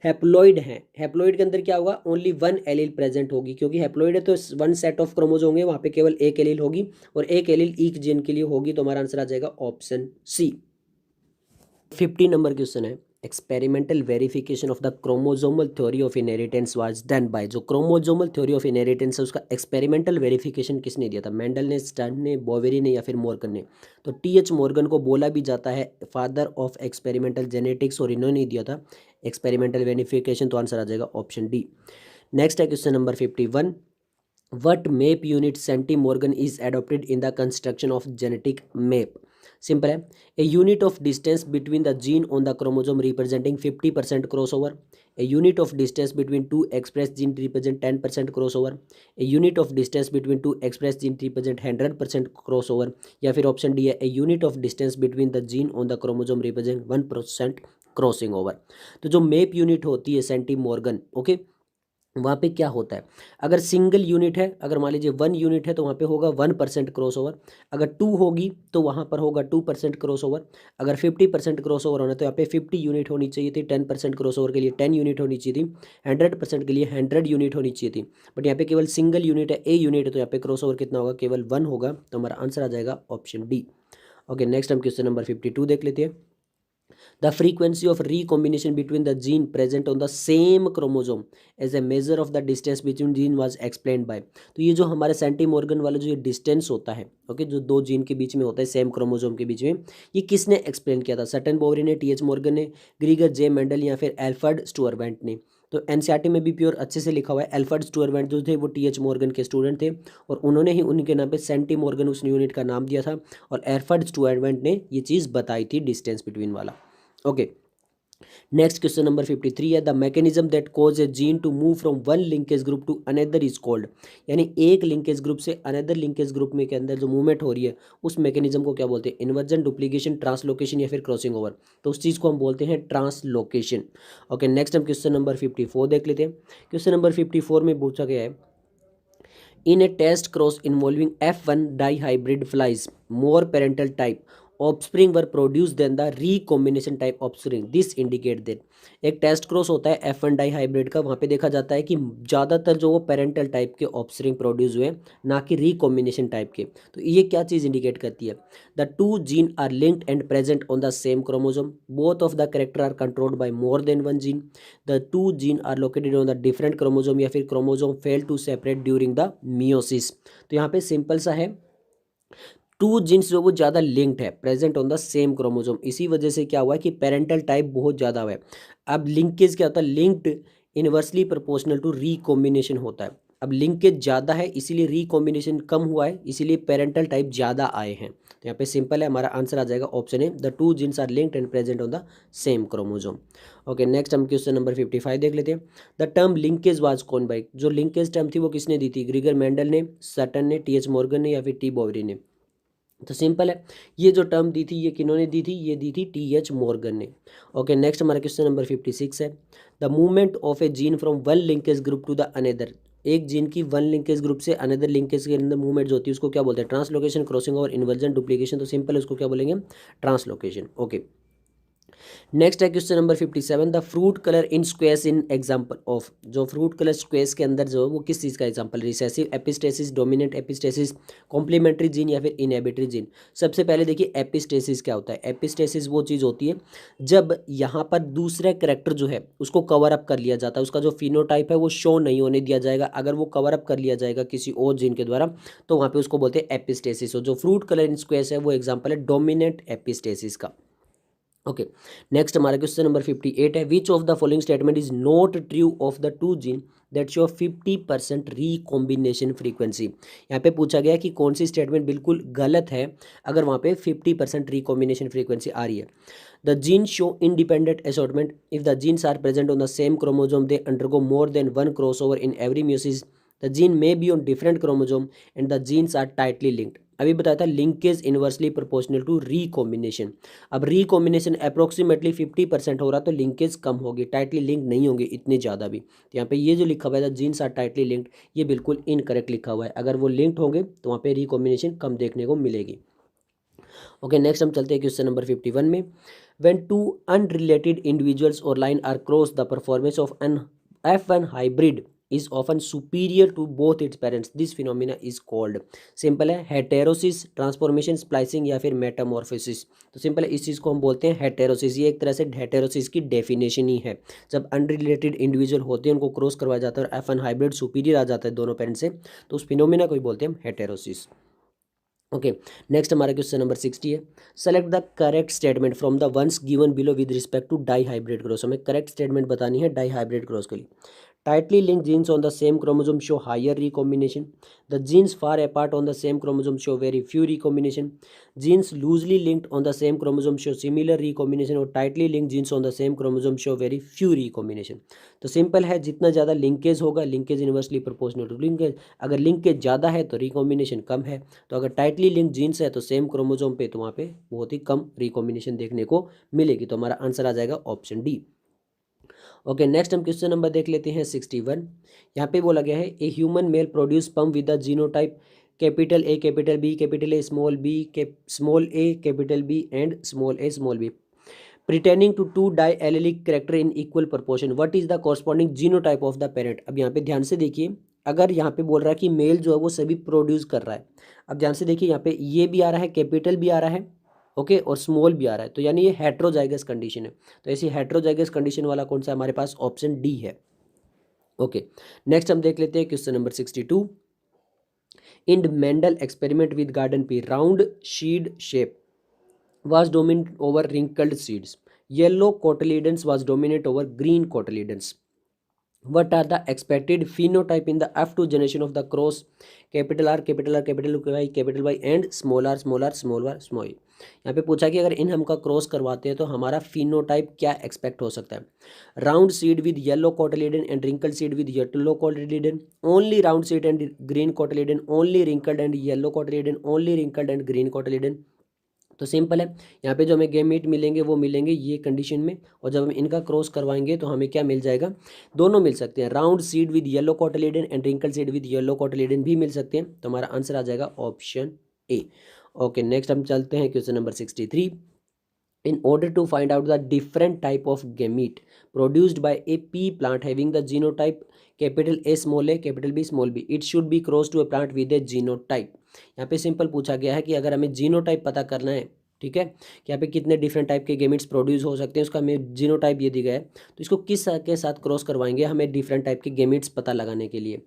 हैप्लॉइड है, हैप्लॉइड के अंदर क्या होगा, ओनली 1 एलील प्रेजेंट होगी, क्योंकि हैप्लॉइड है तो 1 सेट ऑफ क्रोमोसोम होंगे, वहाँ पे केवल एक एलील होगी और एक एलील ईच जीन के लिए होगी। तो हमारा आंसर आ जाएगा ऑप्शन सी। 50 नंबर क्वेश्चन है, experimental verification of the chromosomal theory of inheritance was done by. जो क्रोमोसोमल थ्योरी ऑफ इनहेरिटेंस है उसका एक्सपेरिमेंटल वेरिफिकेशन किसने दिया था, मेंडल ने, स्टर्न ने, बोवेरी ने या फिर मॉर्गन ने। तो टीएच मॉर्गन को बोला भी जाता है फादर ऑफ एक्सपेरिमेंटल जेनेटिक्स, और इन्होंने दिया था एक्सपेरिमेंटल वेरिफिकेशन। तो आंसर आ जाएगा ऑप्शन डी। नेक्स्ट है question number 51, what map unit Santi Morgan is adopted in the construction of genetic map? Simple है, a unit of distance between the gene on the chromosome representing 50% crossover, a unit of distance between two expressed gene represent 10% crossover, a unit of distance between two expressed gene represent 100% crossover, या फिर option D है, a unit of distance between the gene on the chromosome represent 1% crossing over. तो जो map unit होती है senti Morgan, okay, वहाँ पे क्या होता है, अगर सिंगल यूनिट है, अगर मान लीजिए 1 यूनिट है तो वहाँ पे होगा 1% क्रॉस ओवर, अगर 2 होगी तो वहाँ पर होगा 2% क्रॉस ओवर, अगर 50% क्रॉस ओवर होना तो यहाँ पे 50 यूनिट होनी चाहिए थी, 10% क्रॉस ओवर के लिए 10 यूनिट होनी चाहिए थी, 100% के लिए 100 यूनिट होनी चाहिए थी। बट यहाँ पे केवल सिंगल यूनिट है, ए यूनिट है, तो यहाँ पे क्रॉस ओवर कितना होगा, केवल 1 होगा। तो हमारा आंसर आ जाएगा ऑप्शन डी। ओके, नेक्स्ट हम क्वेश्चन नंबर 52 देख लेते हैं। The frequency of recombination between the gene present on the same chromosome as a measure of the distance between gene was explained by। तो ये जो हमारे सेंटी मॉर्गन वाला जो ये डिस्टेंस होता है, ओके, जो दो जीन के बीच में होता है, सेम क्रोमोसोम के बीच में, ये किसने एक्सप्लेन किया था, सटन बोवेरी ने, टीएच मॉर्गन ने, ग्रीगर जे मेंडल या फिर एल्फ्रेड स्टुअरवेंट ने। तो एनसीईआरटी में भी प्योर अच्छे से लिखा हुआ है, एल्फ्रेड स्टुअरवेंट जो थे वो टीएच मॉर्गन के स्टूडेंट थे और उन्होंने ही उनके नाम पे सेंटी मॉर्गन उस यूनिट का नाम दिया था, और एल्फ्रेड स्टुअरवेंट ने ये चीज़ बताई थी डिस्टेंस बिटवीन वाला। ओके, नेक्स्ट क्वेश्चन नंबर 53 है, the mechanism that cause a gene to move from one linkage group to another is called. यानी एक लिंकेज ग्रुप से अनदर लिंकेज ग्रुप में के अंदर जो मूवमेंट हो रही है उस मैकेनिज्म को क्या बोलते हैं, इन्वर्जन, डुप्लीकेशन, ट्रांसलोकेशन या फिर क्रॉसिंग ओवर। तो उस चीज़ को हम बोलते हैं ट्रांसलोकेशन। ओके, नेक्स्ट हम क्वेश्चन नंबर 54 देख लेते हैं। क्वेश्चन नंबर 54 में पूछा गया है, in a test cross involving F1 dihybrid flies, more parental type offspring were produced than the recombination type offspring. This indicate that एक टेस्ट क्रॉस होता है F1 डाइहाइब्रिड का, वहाँ पे देखा जाता है कि ज़्यादातर जो वो पेरेंटल टाइप के ऑफस्प्रिंग प्रोड्यूस हुए, ना कि रिकॉम्बिनेशन टाइप के। तो ये क्या चीज़ इंडिकेट करती है, the two gene are linked and present on the same chromosome, both of the character are controlled by more than one gene, the two gene are located on the different chromosome, या फिर chromosome fail to separate during the meiosis. तो यहाँ पे simple सा है, to jeans जो वो ज़्यादा लिंक्ड है, present on the same chromosome, इसी वजह से क्या हुआ है कि पेरेंटल टाइप बहुत ज़्यादा हुआ है। अब लिंकेज क्या होता है, linked inversely proportional to recombination होता है। अब लिंकेज ज़्यादा है इसीलिए रिकॉम्बिनेशन कम हुआ है, इसीलिए पेरेंटल टाइप ज़्यादा आए हैं। तो यहाँ पे सिंपल है, हमारा आंसर आ जाएगा option A, the two genes are linked and present on the same chromosome. Okay, next हम क्वेश्चन नंबर 55 देख लेते हैं। The term linkage was coined by, जो लिंकेज टर्म थी वो किसने दी थी, ग्रीगर मेंडल ने, सटन ने, टीएच मॉर्गन ने या फिर टी बोवेरी ने। तो सिंपल है, ये जो टर्म दी थी ये किन्होंने दी थी, ये दी थी टीएच मॉर्गन ने। ओके, नेक्स्ट हमारा क्वेश्चन नंबर 56 है, the movement of a gene from one linkage group to the another. एक जीन की वन लिंकेज ग्रुप से अनदर लिंकेज के अंदर मूवमेंट जो होती है उसको क्या बोलते हैं, translocation, crossing over, inversion, duplication. तो सिंपल है, उसको क्या बोलेंगे, ट्रांसलोकेशन। ओके, नेक्स्ट है question number 57, the fruit colour in squares in example of. जो फ्रूट कलर स्क्वेयर्स के अंदर जो है वो किस चीज़ का example, recessive epistasis, dominant epistasis, complementary gene या फिर इनहेबिटरी जीन। सबसे पहले देखिए एपिस्टेसिस क्या होता है। एपिस्टेसिस वो चीज़ होती है जब यहाँ पर दूसरा कैरेक्टर जो है उसको कवर अप कर लिया जाता है, उसका जो फिनोटाइप है वो शो नहीं होने दिया जाएगा। अगर वो कवर अप कर लिया जाएगा किसी और जीन के द्वारा तो वहाँ पे उसको बोलते हैं एपिस्टेसिस। और जो फ्रूट कलर इन स्क्वेयर्स है वो एग्जाम्पल है डोमिनेंट एपिस्टेसिस का। ओके, नेक्स्ट हमारा क्वेश्चन नंबर 58 है, which of the following statement is not true of the two gene that show 50% recombination frequency. यहाँ पे पूछा गया कि कौन सी स्टेटमेंट बिल्कुल गलत है अगर वहाँ पे 50% रिकॉम्बिनेशन फ्रीक्वेंसी आ रही है। The gene show independent assortment if the genes are present on the same chromosome they undergo more than one cross over in every meiosis. The gene may be on different chromosome and the genes are tightly linked. अभी बताया था linkage inversely proportional to recombination. अब recombination approximately 50% हो रहा तो linkage कम होगी, tightly link नहीं होंगे इतनी ज़्यादा भी। तो यहाँ पे ये जो लिखा हुआ है जीन्स आर टाइटली लिंक्ड, ये बिल्कुल इनकरेक्ट लिखा हुआ है। अगर वो लिंक्ड होंगे तो वहाँ पे रिकॉम्बिनेशन कम देखने को मिलेगी। ओके, नेक्स्ट हम चलते हैं क्वेश्चन नंबर 51 में। व्हेन टू अनरिलेटेड इंडिविजुअल्स और line are cross the performance of an F1 hybrid is often superior to both its parents. This phenomena is called, simple है, हेटेरोसिस, ट्रांसफॉर्मेशन, स्प्लाइसिंग या फिर Metamorphosis. तो simple है, इस चीज़ को हम बोलते हैं हेटेरोसिस। ये एक तरह से हेटेरोसिस की डेफिनेशन ही है। जब अनरिलेटेड इंडिविजुअल होते हैं उनको क्रॉस करवाया जाता है और F1 हाइब्रिड सुपीरियर आ जाता है दोनों पेरेंट्स से, तो उस फिनोमिना को ही बोलते हैं हम हेटेरोसिस। ओके, नेक्स्ट हमारा क्वेश्चन नंबर 60 है, select the correct statement from the ones given below with respect to dihybrid cross. हमें करेक्ट स्टेटमेंट बतानी है डाई हाइब्रिड क्रॉस के लिए। tightly linked genes on the same chromosome show higher recombination. The genes far apart on the same chromosome show very few recombination. Genes loosely linked on the same chromosome show similar recombination और tightly linked genes on the same chromosome show very few recombination. तो simple है, जितना ज़्यादा linkage होगा, linkage inversely proportional to linkage. अगर linkage ज़्यादा है तो रिकॉम्बिनेशन कम है। तो अगर टाइटली लिंक्ड जीन्स है तो सेम क्रोमोजोम पे, तो वहाँ पे बहुत ही कम रिकॉम्बिनेशन देखने को मिलेगी। तो हमारा आंसर आ जाएगा ऑप्शन डी। ओके, नेक्स्ट हम क्वेश्चन नंबर देख लेते हैं 61। यहाँ पे बोला गया है, a human male produce pump with the genotype capital A capital B capital A small B small A capital B and small A small B pertaining to two diallelic character in equal proportion. What is the corresponding genotype of the parent. अब यहाँ पे ध्यान से देखिए, अगर यहाँ पे बोल रहा है कि मेल जो है वो सभी प्रोड्यूस कर रहा है। अब ध्यान से देखिए, यहाँ पे ये भी आ रहा है, कैपिटल भी आ रहा है, ओके, और स्मॉल भी आ रहा है, तो यानी ये हेट्रोजाइगस कंडीशन है। तो ऐसी हेट्रोजाइगस कंडीशन वाला कौन सा हमारे पास, ऑप्शन डी है। ओके, नेक्स्ट हम देख लेते हैं question number 62। In Mendel experiment with garden pea round शीड shape was dominant over wrinkled seeds. Yellow cotyledons was dominant over green cotyledons. What are the expected phenotype in the F2 generation of the cross capital R capital R capital Y and small r small r small r small y। यहाँ पे पूछा कि अगर इन हम का cross करवाते हैं तो हमारा फिनोटाइप क्या एक्सपेक्ट हो सकता है। Round seed with yellow cotyledon and wrinkled seed with yellow cotyledon, only round seed and green cotyledon, only wrinkled and yellow cotyledon, only wrinkled and green cotyledon. तो सिंपल है, यहाँ पे जो हमें गेमीट मिलेंगे वो मिलेंगे ये कंडीशन में, और जब हम इनका क्रॉस करवाएंगे तो हमें क्या मिल जाएगा, दोनों मिल सकते हैं। Round seed with yellow cotyledon and wrinkle seed with yellow cotyledon भी मिल सकते हैं। तो हमारा आंसर आ जाएगा ऑप्शन ए। ओके, नेक्स्ट हम चलते हैं question number 63। In order to find out the different type of gamete produced by a pea plant having the genotype capital A small a capital B small b, it should be crossed to a plant with a genotype। यहाँ पे simple पूछा गया है कि अगर हमें genotype पता करना है, ठीक है, कि यहाँ पे कितने डिफरेंट टाइप के गेमिट्स प्रोड्यूस हो सकते हैं, उसका हमें जीनोटाइप ये दिया गया है, तो इसको किस के साथ क्रॉस करवाएंगे हमें डिफरेंट टाइप के गेमिट्स पता लगाने के लिए।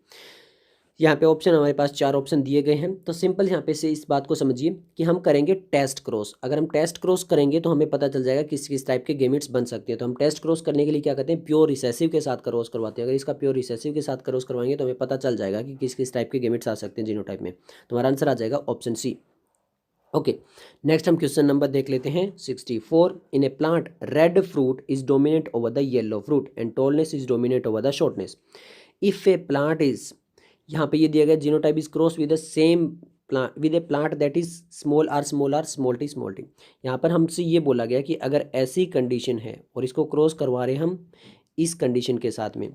यहाँ पे ऑप्शन हमारे पास 4 ऑप्शन दिए गए हैं। तो सिंपल यहाँ पे से इस बात को समझिए कि हम करेंगे टेस्ट क्रॉस। अगर हम टेस्ट क्रॉस करेंगे तो हमें पता चल जाएगा किस किस टाइप के गेमिट्स बन सकते हैं। तो हम टेस्ट क्रॉस करने के लिए क्या करते हैं, प्योर रिसेसिव के साथ क्रॉस करवाते हैं। अगर इसका प्योर रिसेसिव के साथ क्रॉस करवाएंगे तो हमें पता चल जाएगा कि किस किस टाइप के गेमिट्स आ सकते हैं जीनोटाइप में। तो हमारा आंसर आ जाएगा ऑप्शन सी। ओके, नेक्स्ट हम क्वेश्चन नंबर देख लेते हैं 64। In a plant red fruit is dominate over the yellow fruit and tallness is dominate over the shortness. If a plant is, यहाँ पे ये दिया गया genotype is cross with the same plant with a plant that is small R small T. यहाँ पर हमसे ये बोला गया कि अगर ऐसी कंडीशन है और इसको क्रॉस करवा रहे हम इस कंडीशन के साथ में,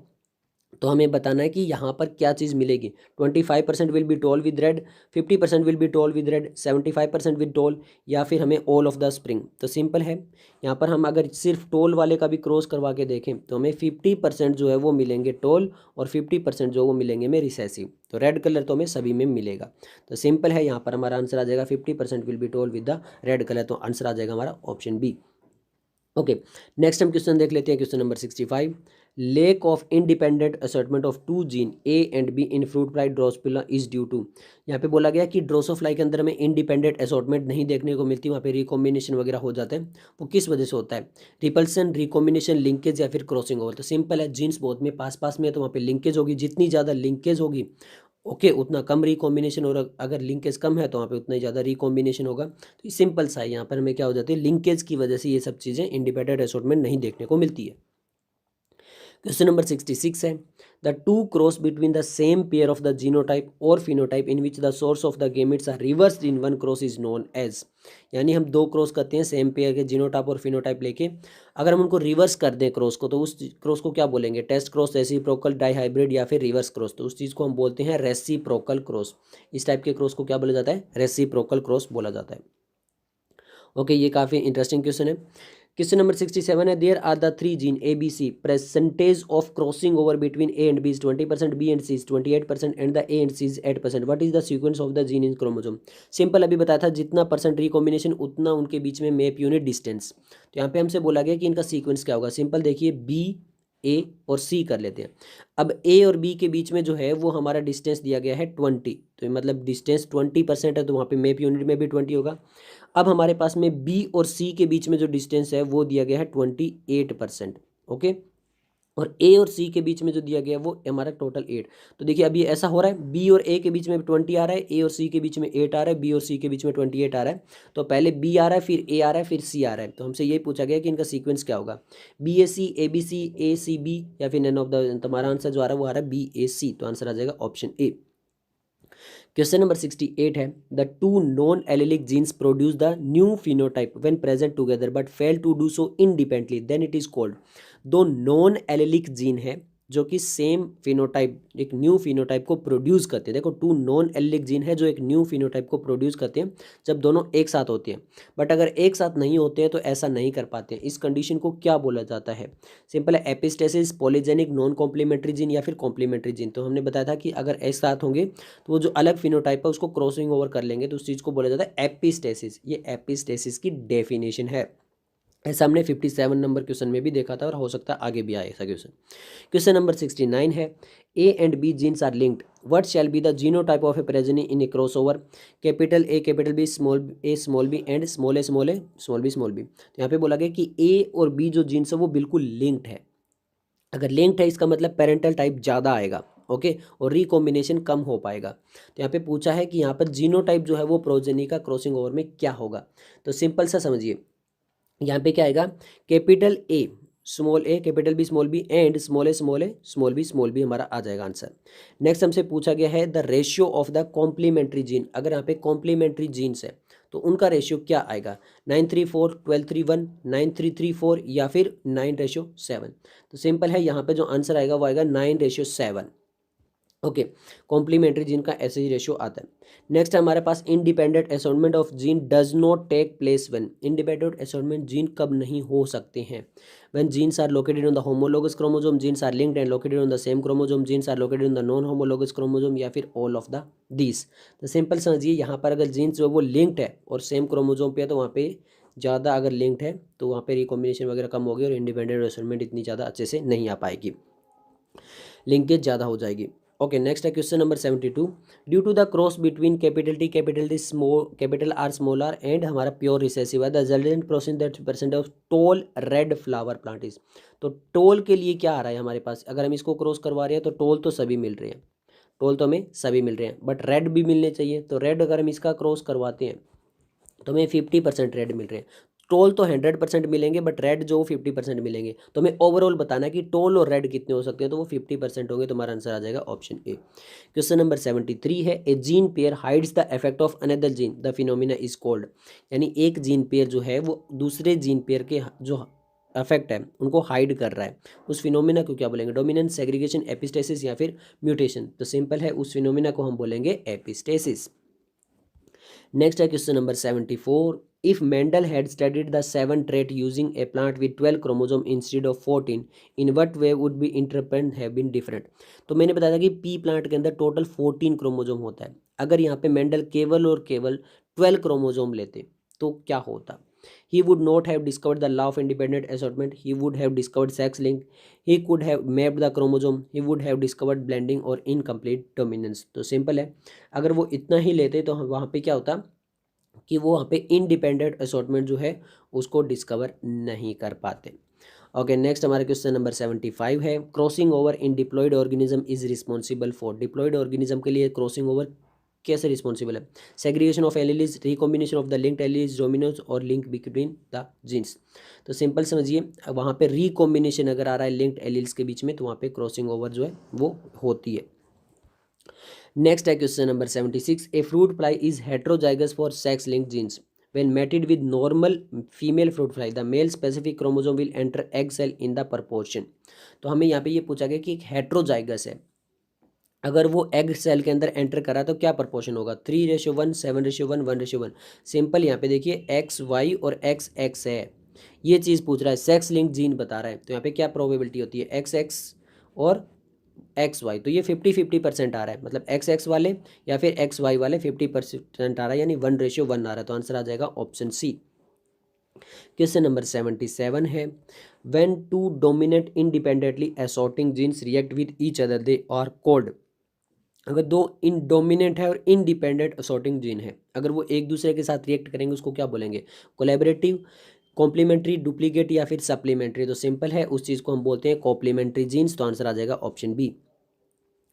तो हमें बताना है कि यहाँ पर क्या चीज़ मिलेगी। 25% will be tall with red, 50% will be tall with red, 75% with tall, या फिर हमें ऑल ऑफ द स्प्रिंग। तो सिंपल है, यहाँ पर हम अगर सिर्फ टॉल वाले का भी क्रॉस करवा के देखें तो हमें 50% जो है वो मिलेंगे टॉल और 50% जो वो मिलेंगे में रिसेसिव। तो रेड कलर तो हमें सभी में मिलेगा। तो सिंपल है, यहाँ पर हमारा आंसर आ जाएगा 50% will be tall with the red colour. तो आंसर आ जाएगा हमारा ऑप्शन बी। ओके, नेक्स्ट हम क्वेश्चन देख लेते हैं, question number 65। Lack of independent assortment of two gene A and B in fruit fly drosophila is due to. यहाँ पे बोला गया कि ड्रोसोफ्लाई के अंदर हमें इंडिपेंडेंट असॉर्टमेंट नहीं देखने को मिलती, वहाँ पे रिकॉम्बिनेशन वगैरह हो जाता है। वो किस वजह से होता है? रिपल्सन, रिकॉम्बिनेशन, लिंकेज या फिर क्रॉसिंग ओवर। तो सिंपल है, जीन्स बहुत में पास पास में है तो वहाँ पे लिंकेज होगी, जितनी ज़्यादा लिंकेज होगी ओके उतना कम रिकॉम्बिनेशन, और अगर लिंकेज कम है तो वहाँ पे उतना ही ज़्यादा रिकॉम्बिनेशन होगा। तो ये सिंपल सा है, यहाँ पर हमें क्या हो जाती है, लिंकेज की वजह से ये सब चीज़ें इंडिपेंडेंट असॉर्टमेंट नहीं देखने को मिलती है। क्वेश्चन नंबर 66 है, the two cross between the same pair of the genotype और phenotype in which the source of the gametes are reversed in one cross is known as. यानी हम दो क्रॉस करते हैं सेम पेयर के genotype और phenotype लेके, अगर हम उनको रिवर्स कर दें क्रॉस को, तो उस क्रॉस को क्या बोलेंगे? टेस्ट क्रॉस, रेसिप्रोकल, डाईहाइब्रिड या फिर रिवर्स क्रॉस। तो उस चीज़ को हम बोलते हैं रेसिप्रोकल क्रॉस। इस टाइप के क्रॉस को क्या बोला जाता है? रेसिप्रोकल क्रॉस बोला जाता है। ओके, ये काफ़ी इंटरेस्टिंग क्वेश्चन है। क्वेश्चन नंबर 67 है, there are the three gene A B C, percentage of crossing over between A and B is 20%, B and C is 28% and the A and C is 8%। What is the sequence of the gene in chromosome? Simple, अभी बताया था जितना percent recombination उतना उनके बीच में map unit distance. तो यहाँ पे हमसे बोला गया कि इनका सीक्वेंस क्या होगा। सिंपल देखिए, बी, ए और सी कर लेते हैं। अब ए और बी के बीच में जो है वो हमारा डिस्टेंस दिया गया है 20, तो मतलब डिस्टेंस 20% है तो वहाँ पे मैप यूनिट में भी 20 होगा। अब हमारे पास में बी और सी के बीच में जो डिस्टेंस है वो दिया गया है 28%। ओके, और ए और सी के बीच में जो दिया गया है वो हमारा टोटल 8। तो देखिए अब ये ऐसा हो रहा है, बी और ए के बीच में 20 आ रहा है, ए और सी के बीच में 8 आ रहा है, बी और सी के बीच में 28 आ रहा है। तो पहले बी आ रहा है, फिर ए आ रहा है, फिर सी आ रहा है। तो हमसे यही पूछा गया कि इनका सीक्वेंस क्या होगा, B A C, A B C, A C B, या फिर नन ऑफ द। तुम्हारा आंसर जो आ रहा है वो आ रहा है बी ए सी। तो आंसर आ जाएगा ऑप्शन ए। क्वेश्चन नंबर 68 है, the two non allelic genes produce the new phenotype when present together but fail to do so independently, then it is called. दो नॉन एलिलिक जीन है जो कि same phenotype, एक new phenotype को produce करते हैं। देखो, टू नॉन एलिलिक जीन है जो एक न्यू फिनोटाइप को प्रोड्यूस करते हैं जब दोनों एक साथ होते हैं। बट अगर एक साथ नहीं होते हैं तो ऐसा नहीं कर पाते हैं। इस कंडीशन को क्या बोला जाता है? सिंपल है, epistasis, polygenic, non complementary gene या फिर कॉम्प्लीमेंट्री जीन। तो हमने बताया था कि अगर एक साथ होंगे तो वो जो अलग फिनोटाइप है उसको क्रॉसिंग ओवर कर लेंगे, तो उस चीज़ को बोला जाता है एपिस्टेसिस। ये एपिस्टेसिस की डेफिनेशन है। ऐसा हमने 57 नंबर क्वेश्चन में भी देखा था और हो सकता है आगे भी आए ऐसा क्वेश्चन। क्वेश्चन नंबर 69 है, A and B genes are linked, what shall be the genotype of a progeny in a crossover? Capital A, capital B, small A, small B and small A, small A, small B, small B. तो यहाँ पे बोला गया कि ए और B जो jeans है वो बिल्कुल लिंक्ड है। अगर लिंक्ड है इसका मतलब पेरेंटल टाइप ज़्यादा आएगा, ओके, और रिकॉम्बिनेशन कम हो पाएगा। तो यहाँ पे पूछा है कि यहाँ पर जीनोटाइप जो है वो प्रोजेनी का क्रॉसिंग ओवर में क्या होगा। तो सिंपल सा समझिए, यहाँ पे क्या आएगा, capital A small A, capital B small B and small A, small A, small B हमारा आ जाएगा आंसर। नेक्स्ट हमसे पूछा गया है the ratio of the complementary gene. अगर यहाँ पे कॉम्प्लीमेंट्री जीन्स है तो उनका रेशियो क्या आएगा? 9:3:4, 12:3:1, 9:3:3:4 या फिर 9:7। तो सिंपल है, यहाँ पे जो आंसर आएगा वो आएगा 9:7। ओके, कॉम्प्लीमेंट्री जीन का ऐसे ही रेशियो आता है। नेक्स्ट हमारे पास independent assortment of gene does not take place when. Independent assortment gene कब नहीं हो सकते हैं? When genes are located on the homologous chromosome, genes are linked and located on the same chromosome, genes are located on the non homologous chromosome, या फिर all of the this. तो simple समझिए, यहाँ पर अगर जीन्स जो है वो लिंक्ड है और सेम क्रोमोसोम पे है तो वहाँ पे ज़्यादा, अगर लिंक्ड है तो वहाँ पे रिकॉम्बिनेशन वगैरह कम होगी और इंडिपेंडेंट असॉर्टमेंट इतनी ज़्यादा अच्छे से नहीं आ पाएगी, लिंकेज ज़्यादा हो जाएगी। ओके, नेक्स्ट है question number 72, due to the cross between capital T, capital D, small capital R, small R and हमारा प्योर रिसेसिव है, the resultant percent that percent of tall red flower plant is. तो tall के लिए क्या आ रहा है हमारे पास? अगर हम इसको क्रॉस करवा रहे हैं तो टोल तो सभी मिल रहे हैं, टोल तो हमें सभी मिल रहे हैं, बट रेड भी मिलने चाहिए। तो रेड अगर हम इसका क्रॉस करवाते हैं तो हमें 50% रेड मिल रहे हैं। टोल तो 100% मिलेंगे बट रेड जो 50% मिलेंगे। तो हमें ओवरऑल बताना है कि टोल और रेड कितने हो सकते हैं, तो वो 50% होंगे। तो हमारा आंसर आ जाएगा ऑप्शन ए। क्वेश्चन नंबर 73 है, a gene pair hides the effect of another gene, the phenomena is called. यानी एक जीन पेयर जो है वो दूसरे जीन पेयर के जो इफेक्ट है उनको हाइड कर रहा है, उस फिनोमिना को क्या बोलेंगे? डोमिनेंस, सेग्रीगेशन, एपिस्टेसिस या फिर म्यूटेशन। तो सिंपल है, उस फिनोमिना को हम बोलेंगे एपिस्टेसिस। नेक्स्ट है question number 74, if Mendel had studied the 7 trait using a plant with 12 chromosome instead of 14, in what way would be interpret have been different. तो मैंने बताया था कि पी प्लांट के अंदर टोटल 14 क्रोमोसोम होता है। अगर यहाँ पे मेंडल केवल और केवल 12 क्रोमोसोम लेते तो क्या होता? He would not have discovered the law of independent assortment. He would have discovered sex link. He could have mapped the chromosome. He would have discovered blending और incomplete dominance. तो simple है, अगर वो इतना ही लेते तो वहाँ पे क्या होता कि वो वहाँ पे इंडिपेंडेंट असॉर्टमेंट जो है उसको डिस्कवर नहीं कर पाते। ओके, नेक्स्ट हमारा क्वेश्चन नंबर 75 है, crossing over in diploid organism is responsible for. Diploid organism के लिए क्रॉसिंग ओवर कैसे रिस्पॉन्सिबल है? Segregation of alleles, recombination of the linked alleles, dominance और लिंक बिटवीन द जीन्स। तो सिंपल समझिए, वहाँ पे रिकॉम्बिनेशन अगर आ रहा है लिंक्ड एलील्स के बीच में तो वहाँ पे क्रॉसिंग ओवर जो है वो होती है। नेक्स्ट है question number 76, a fruit fly is heterozygous for sex linked genes when mated with normal female fruit fly the male specific chromosome will enter egg cell in the proportion। तो हमें यहाँ पे ये पूछा गया कि एक हेट्रोजाइगस है, अगर वो एग सेल के अंदर एंटर करा तो क्या प्रपोर्शन होगा? 3:1, 7:1, 1:1। सिंपल यहाँ पे देखिए एक्स वाई और एक्स एक्स है, ये चीज़ पूछ रहा है, सेक्स लिंक जीन बता रहा है, तो यहाँ पे क्या प्रोबेबिलिटी होती है? एक्स एक्स और एक्स वाई, तो ये 50-50% आ रहा है, मतलब एक्स एक्स वाले या फिर एक्स वाई वाले 50% आ रहा है, यानी 1:1 आ रहा है, तो आंसर आ जाएगा ऑप्शन सी। क्वेश्चन नंबर 77 है, when two dominate independently assorting genes react with each other they are called. अगर दो इन डोमिनेंट है और इंडिपेंडेंट असॉर्टिंग जीन है, अगर वो एक दूसरे के साथ रिएक्ट करेंगे उसको क्या बोलेंगे? कोलैबोरेटिव, कॉम्प्लीमेंट्री, डुप्लीकेट या फिर सप्लीमेंट्री। तो सिंपल है, उस चीज़ को हम बोलते हैं कॉम्प्लीमेंट्री जीन्स, तो आंसर आ जाएगा ऑप्शन बी।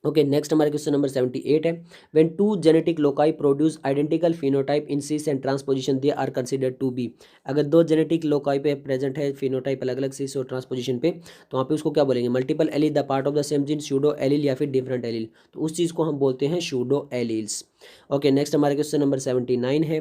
ओके, नेक्स्ट हमारे क्वेश्चन नंबर 78 है, when two genetic loci produce identical phenotype in cis and transposition they are considered to be. अगर दो जेनेटिक लोकाई पे प्रेजेंट है फिनोटाइप अलग अलग सीस और ट्रांसपोजिशन पे, तो वहाँ पे उसको क्या बोलेंगे? Multiple allele, the part of the same gene, pseudo allele या फिर डिफरेंट एलील, तो उस चीज़ को हम बोलते हैं सूडो एलील्स। ओके, नेक्स्ट हमारे क्वेश्चन नंबर 79 है,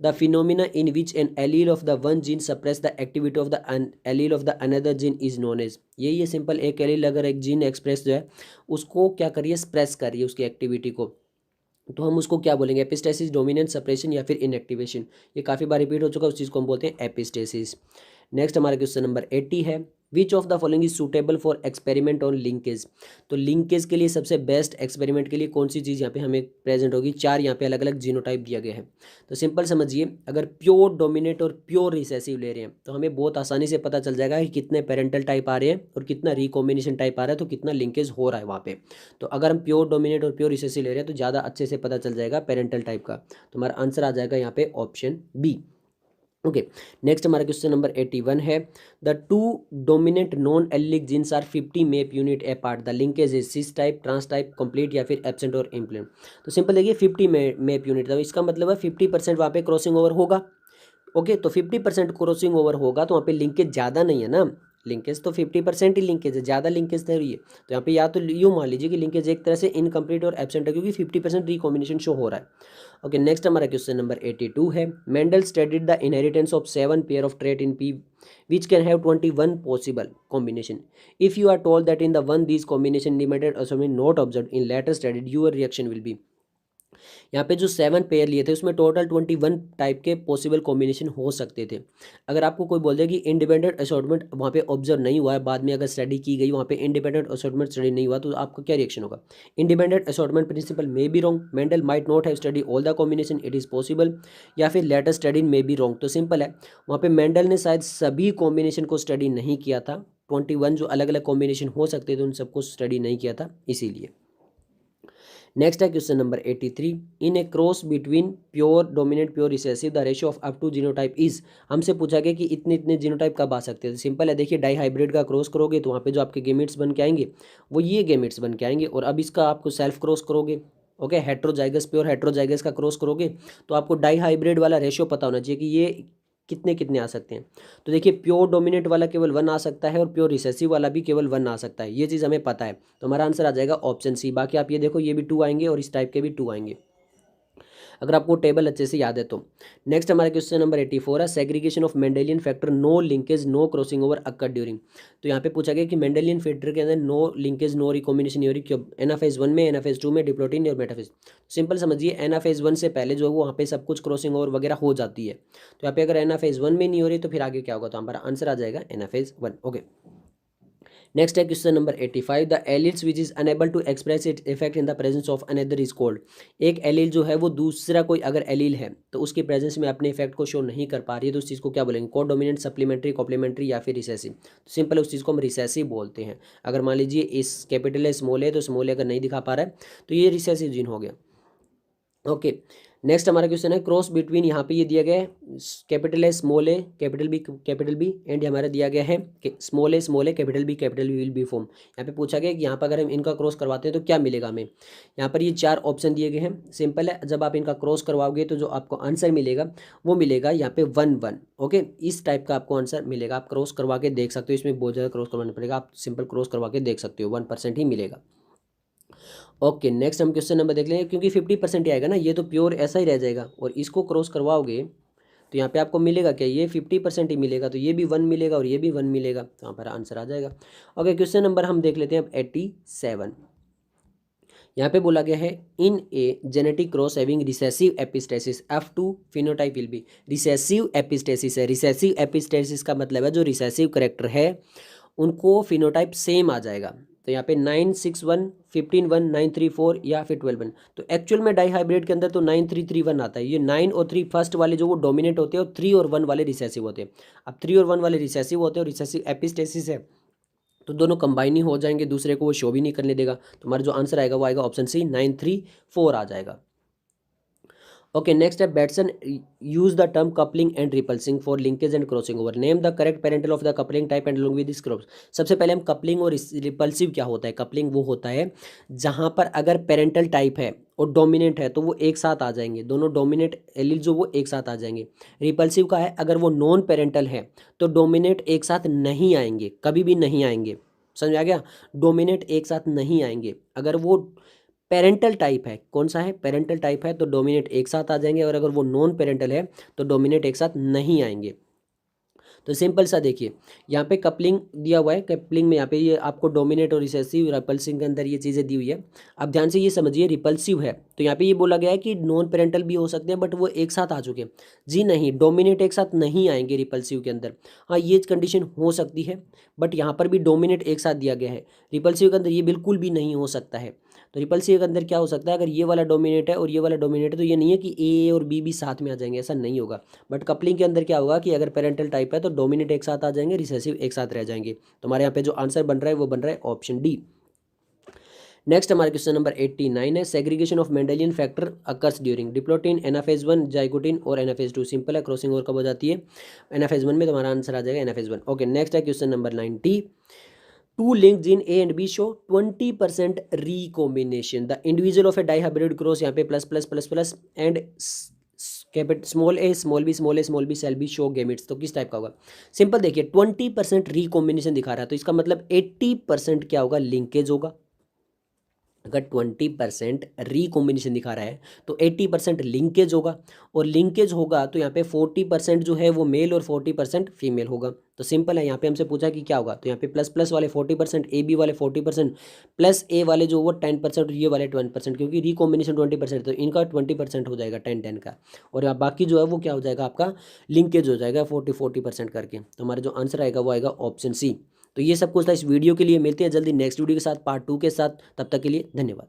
the phenomena in which an allele of the one gene suppress the activity of the allele of the another gene is known as. ये simple, एक एलील अगर एक gene express जो है उसको क्या करिए? सप्रेस करिए उसकी एक्टिविटी को, तो हम उसको क्या बोलेंगे? एपिस्टेसिस, डोमिनेंस, सप्रेशन या फिर इनएक्टिवेशन। ये काफ़ी बार रिपीट हो चुका है, उस चीज़ को हम बोलते हैं एपिस्टेसिस। नेक्स्ट हमारा क्वेश्चन नंबर 80 है, which of the following is suitable for experiment on linkage. तो लिंकेज के लिए सबसे बेस्ट एक्सपेरिमेंट के लिए कौन सी चीज़ यहाँ पे हमें प्रेजेंट होगी? 4 यहाँ पे अलग अलग जीनोटाइप दिया गया है, तो सिंपल समझिए, अगर प्योर डोमिनेट और प्योर रिसेसिव ले रहे हैं तो हमें बहुत आसानी से पता चल जाएगा कि कितने पेरेंटल टाइप आ रहे हैं और कितना रिकॉम्बिनेशन टाइप आ रहा है, तो कितना लिंकेज हो रहा है वहाँ पे। तो अगर हम प्योर डोमिनेट और प्योर रिसेसिव ले रहे हैं तो ज़्यादा अच्छे से पता चल जाएगा पेरेंटल टाइप का, तो हमारा आंसर आ जाएगा यहाँ पे ऑप्शन बी। ओके, नेक्स्ट हमारा क्वेश्चन नंबर 81 है, the two dominant non allelic genes are 50 map unit apart, the linkage is cis type, trans type, complete या फिर एब्सेंट और इम्प्लेंट। तो सिंपल देखिए 50 मेप यूनिट, तो इसका मतलब है 50% वहाँ पे क्रॉसिंग ओवर होगा। ओके, तो 50% क्रॉसिंग ओवर होगा तो वहाँ पे लिंकेज ज़्यादा नहीं है ना, लिंकेज तो 50% ही लिंकेज है, ज़्यादा लिंकेज तो रही है, तो यहाँ पे या तो यूँ मान लीजिए कि लिंकेज एक तरह से इनकम्प्लीट और एब्सेंट है क्योंकि 50% रिकॉम्बिनेशन शो हो रहा है। ओके, नेक्स्ट हमारा क्वेश्चन नंबर 82 है, Mendel studied the inheritance of 7 pair of trait in P which can have 21 possible combination. If you are told that in the one these combination limited assembly not observed in later studied, your reaction will be। यहाँ पे जो 7 pair लिए थे उसमें total 21 type के possible combination हो सकते थे। अगर आपको कोई बोल दे कि इंडिपेंडेंट असॉर्टमेंट वहाँ पे ऑब्जर्व नहीं हुआ है, बाद में अगर स्टडी की गई वहाँ पे इंडिपेंडेंट असॉर्टमेंट स्टडी नहीं हुआ, तो आपका क्या रिएक्शन होगा? Independent assortment principle may be wrong, Mendel might not have study all the combination, it is possible, या फिर later study may be wrong. तो सिंपल है, वहाँ पे मेंडल ने शायद सभी कॉम्बिनेशन को स्टडी नहीं किया था, 21 जो अलग अलग कॉम्बिनेशन हो सकते थे उन सबको स्टडी नहीं किया था इसीलिए। नेक्स्ट है question number 83, in a cross between pure dominant pure recessive the ratio of up to genotype is. हमसे पूछा गया कि इतने इतने जीनोटाइप कब आ सकते हैं, तो सिंपल है देखिए, डाई हाइब्रिड का क्रॉस करोगे तो वहाँ पे जो आपके गेमिट्स बन के आएंगे वो ये गेमिट्स बन के आएंगे, और अब इसका आपको सेल्फ क्रॉस करोगे, ओके, हेट्रोजाइगस प्योर हेट्रोजाइगस का क्रॉस करोगे तो आपको डाई हाइब्रिड वाला रेशियो पता होना चाहिए कि ये कितने कितने आ सकते हैं। तो देखिए, प्योर डोमिनेंट वाला केवल 1 आ सकता है और प्योर रिसेसिव वाला भी केवल 1 आ सकता है, ये चीज़ हमें पता है, तो हमारा आंसर आ जाएगा ऑप्शन सी। बाकी आप ये देखो, ये भी 2 आएंगे और इस टाइप के भी 2 आएंगे, अगर आपको टेबल अच्छे से याद है तो। नेक्स्ट हमारा क्वेश्चन नंबर 84 है, segregation of Mendelian factor no linkage no crossing over occur during. तो यहाँ पे पूछा गया कि मेंडेलियन फैक्टर के अंदर नो लिंकेज नो रिकॉम्बिनेशन हो रही क्यों? एनाफेज 1 में, एनाफेज 2 में, डिप्लोटिन और मेटाफेज। सिंपल समझिए, एनाफेज 1 से पहले जो है वो वहाँ पे सब कुछ क्रॉसिंग ओवर वगैरह हो जाती है, तो यहाँ पे अगर एनाफेज 1 में नहीं हो रही तो फिर आगे क्या होगा? तो हमारा आंसर आ जाएगा एनाफेज 1। ओके, नेक्स्ट है question number 85, the alleles which is unable to express it effect in the presence of another is called. एक एलिल जो है वो दूसरा कोई अगर एलिल है तो उसके प्रेजेंस में अपने इफेक्ट को शो नहीं कर पा रही है तो उस चीज़ को क्या बोलेंगे, को डोमिनेंट, सप्लीमेंट्री, कॉम्प्लीमेंट्री या फिर रिसेसिव। तो सिंपल उस चीज़ को हम रिसेसिव बोलते हैं। अगर मान लीजिए इस कैपिटल है स्मॉल है तो स्मॉल अगर नहीं दिखा पा रहा है तो ये रिसेसिव जीन हो गया। ओके, नेक्स्ट हमारा क्वेश्चन है क्रॉस बिटवीन, यहाँ पे ये दिया गया है कैपिटल है स्मॉल है कैपिटल बी एंड हमारा दिया गया है स्मॉल है capital B will be form. यहाँ पे पूछा गया कि यहाँ पर अगर हम इनका क्रॉस करवाते हैं तो क्या मिलेगा हमें। यहाँ पर ये 4 ऑप्शन दिए गए हैं। सिंपल है, जब आप इनका क्रॉस करवाओगे तो जो आपको आंसर मिलेगा वो मिलेगा यहाँ पे 1 1। ओके, इस टाइप का आपको आंसर मिलेगा। आप क्रॉस करवा के देख सकते हो, इसमें बहुत ज़्यादा क्रॉस करवाना पड़ेगा, आप सिंपल क्रॉस करवा के देख सकते हो, 1% ही मिलेगा। ओके, नेक्स्ट हम क्वेश्चन नंबर देख लेंगे, क्योंकि 50% ही आएगा ना, ये तो प्योर ऐसा ही रह जाएगा और इसको क्रॉस करवाओगे तो यहाँ पे आपको मिलेगा क्या, ये 50% ही मिलेगा, तो ये भी 1 मिलेगा और ये भी 1 मिलेगा, तो यहाँ पर आंसर आ जाएगा। ओके, क्वेश्चन नंबर हम देख लेते हैं अब 87। यहाँ पे बोला गया है in a genetic cross having recessive epistasis F2 phenotype will be. Recessive epistasis है, रिसेसिव एपिस्टेसिस का मतलब है जो रिसेसिव करेक्टर है उनको फिनोटाइप सेम आ जाएगा। तो यहाँ पे 9 6 1 15 1 9 3 4 या फिर 12 1। तो एक्चुअल में डाई हाइब्रिड के अंदर तो 9 3 3 1 आता है। ये 9 और 3 फर्स्ट वाले जो वो डोमिनेट होते हैं और 3 और 1 वाले रिसेसिव होते हैं। अब 3 और 1 वाले रिसेसिव होते हैं और रिसेसिव एपिस्टेसिस है तो दोनों कंबाइन ही हो जाएंगे, दूसरे को वो शो भी नहीं करने देगा। तो हमारा जो आंसर आएगा वो आएगा ऑप्शन सी 9 3 4 आ जाएगा। ओके, नेक्स्ट है Bateson use the term coupling and repulsing for linkage and crossing over, name the correct parental of the coupling type and along with this cross. सबसे पहले हम कपलिंग और रिपल्सिव क्या होता है। कपलिंग वो होता है जहां पर अगर पेरेंटल टाइप है और डोमिनेंट है तो वो एक साथ आ जाएंगे, दोनों डोमिनेंट एलील जो वो एक साथ आ जाएंगे। रिपल्सिव का है अगर वो नॉन पेरेंटल है तो डोमिनेंट एक साथ नहीं आएंगे, कभी भी नहीं आएंगे। समझ आ गया, डोमिनेंट एक साथ नहीं आएंगे। अगर वो पेरेंटल टाइप है, कौन सा है, पेरेंटल टाइप है तो डोमिनेट एक साथ आ जाएंगे, और अगर वो नॉन पेरेंटल है तो डोमिनेट एक साथ नहीं आएंगे। तो सिंपल सा देखिए यहाँ पे कपलिंग दिया हुआ है, कपलिंग में यहाँ पे ये आपको डोमिनेट और रिसेसिव रिपल्सिव के अंदर ये चीज़ें दी हुई है। अब ध्यान से ये समझिए, रिपल्सिव है तो यहाँ पे ये बोला गया है कि नॉन पेरेंटल भी हो सकते हैं बट वो एक साथ आ चुके हैं। जी नहीं, डोमिनेट एक साथ नहीं आएंगे रिपल्सिव के अंदर। हाँ, ये कंडीशन हो सकती है बट यहाँ पर भी डोमिनेट एक साथ दिया गया है। रिपल्सिव के अंदर ये बिल्कुल भी नहीं हो सकता है। तो रिपल्सिव के अंदर क्या हो सकता है, अगर ये वाला डोमिनेट है और ये वाला डोमिनेट है तो ये नहीं है कि ए और बी भी साथ में आ जाएंगे, ऐसा नहीं होगा। बट कपलिंग के अंदर क्या होगा कि अगर पेरेंटल टाइप है तो डोमिनेट एक साथ आ जाएंगे, रिसेसिव एक साथ रह जाएंगे। तो हमारे यहाँ पे जो आंसर बन रहा है वो बन रहा है ऑप्शन डी। नेक्स्ट हमारे क्वेश्चन नंबर 89 है segregation of Mendelian factor occurs during diplotene, anaphase 1, zygotene और एनाफेज 2। सिंपल है, क्रॉसिंग ओवर कब हो जाती है, एनाफेज 1 में। तो हमारा आंसर आ जाएगा एनाफेज 1। ओके, नेक्स्ट है question number 90। Two linked gene A and B show 20% recombination. The individual of a dihybrid cross यहाँ पे plus plus plus plus and small A small B small A small B cell B show gametes. तो किस type का होगा, simple देखिए 20% recombination दिखा रहा है तो इसका मतलब 80% क्या होगा, लिंकेज होगा। अगर 20% रिकॉम्बिनेशन दिखा रहा है तो 80% लिंकेज होगा, और लिंकेज होगा तो यहाँ पे 40% जो है वो मेल और 40% फीमेल होगा। तो सिंपल है, यहाँ पे हमसे पूछा कि क्या होगा, तो यहाँ पे प्लस प्लस वाले 40%, ए बी वाले 40%, प्लस ए वाले जो वो 10% और ये वाले 20%, क्योंकि रिकॉम्बिनेशन 20% तो इनका 20% हो जाएगा 10-10 का, और यहाँ बाकी जो है वो क्या हो जाएगा आपका लिंकेज हो जाएगा 40-40% करके। तो हमारा जो आंसर आएगा वो आएगा ऑप्शन सी। तो ये सब कुछ था इस वीडियो के लिए। मिलते हैं जल्दी नेक्स्ट वीडियो के साथ, पार्ट 2 के साथ। तब तक के लिए धन्यवाद।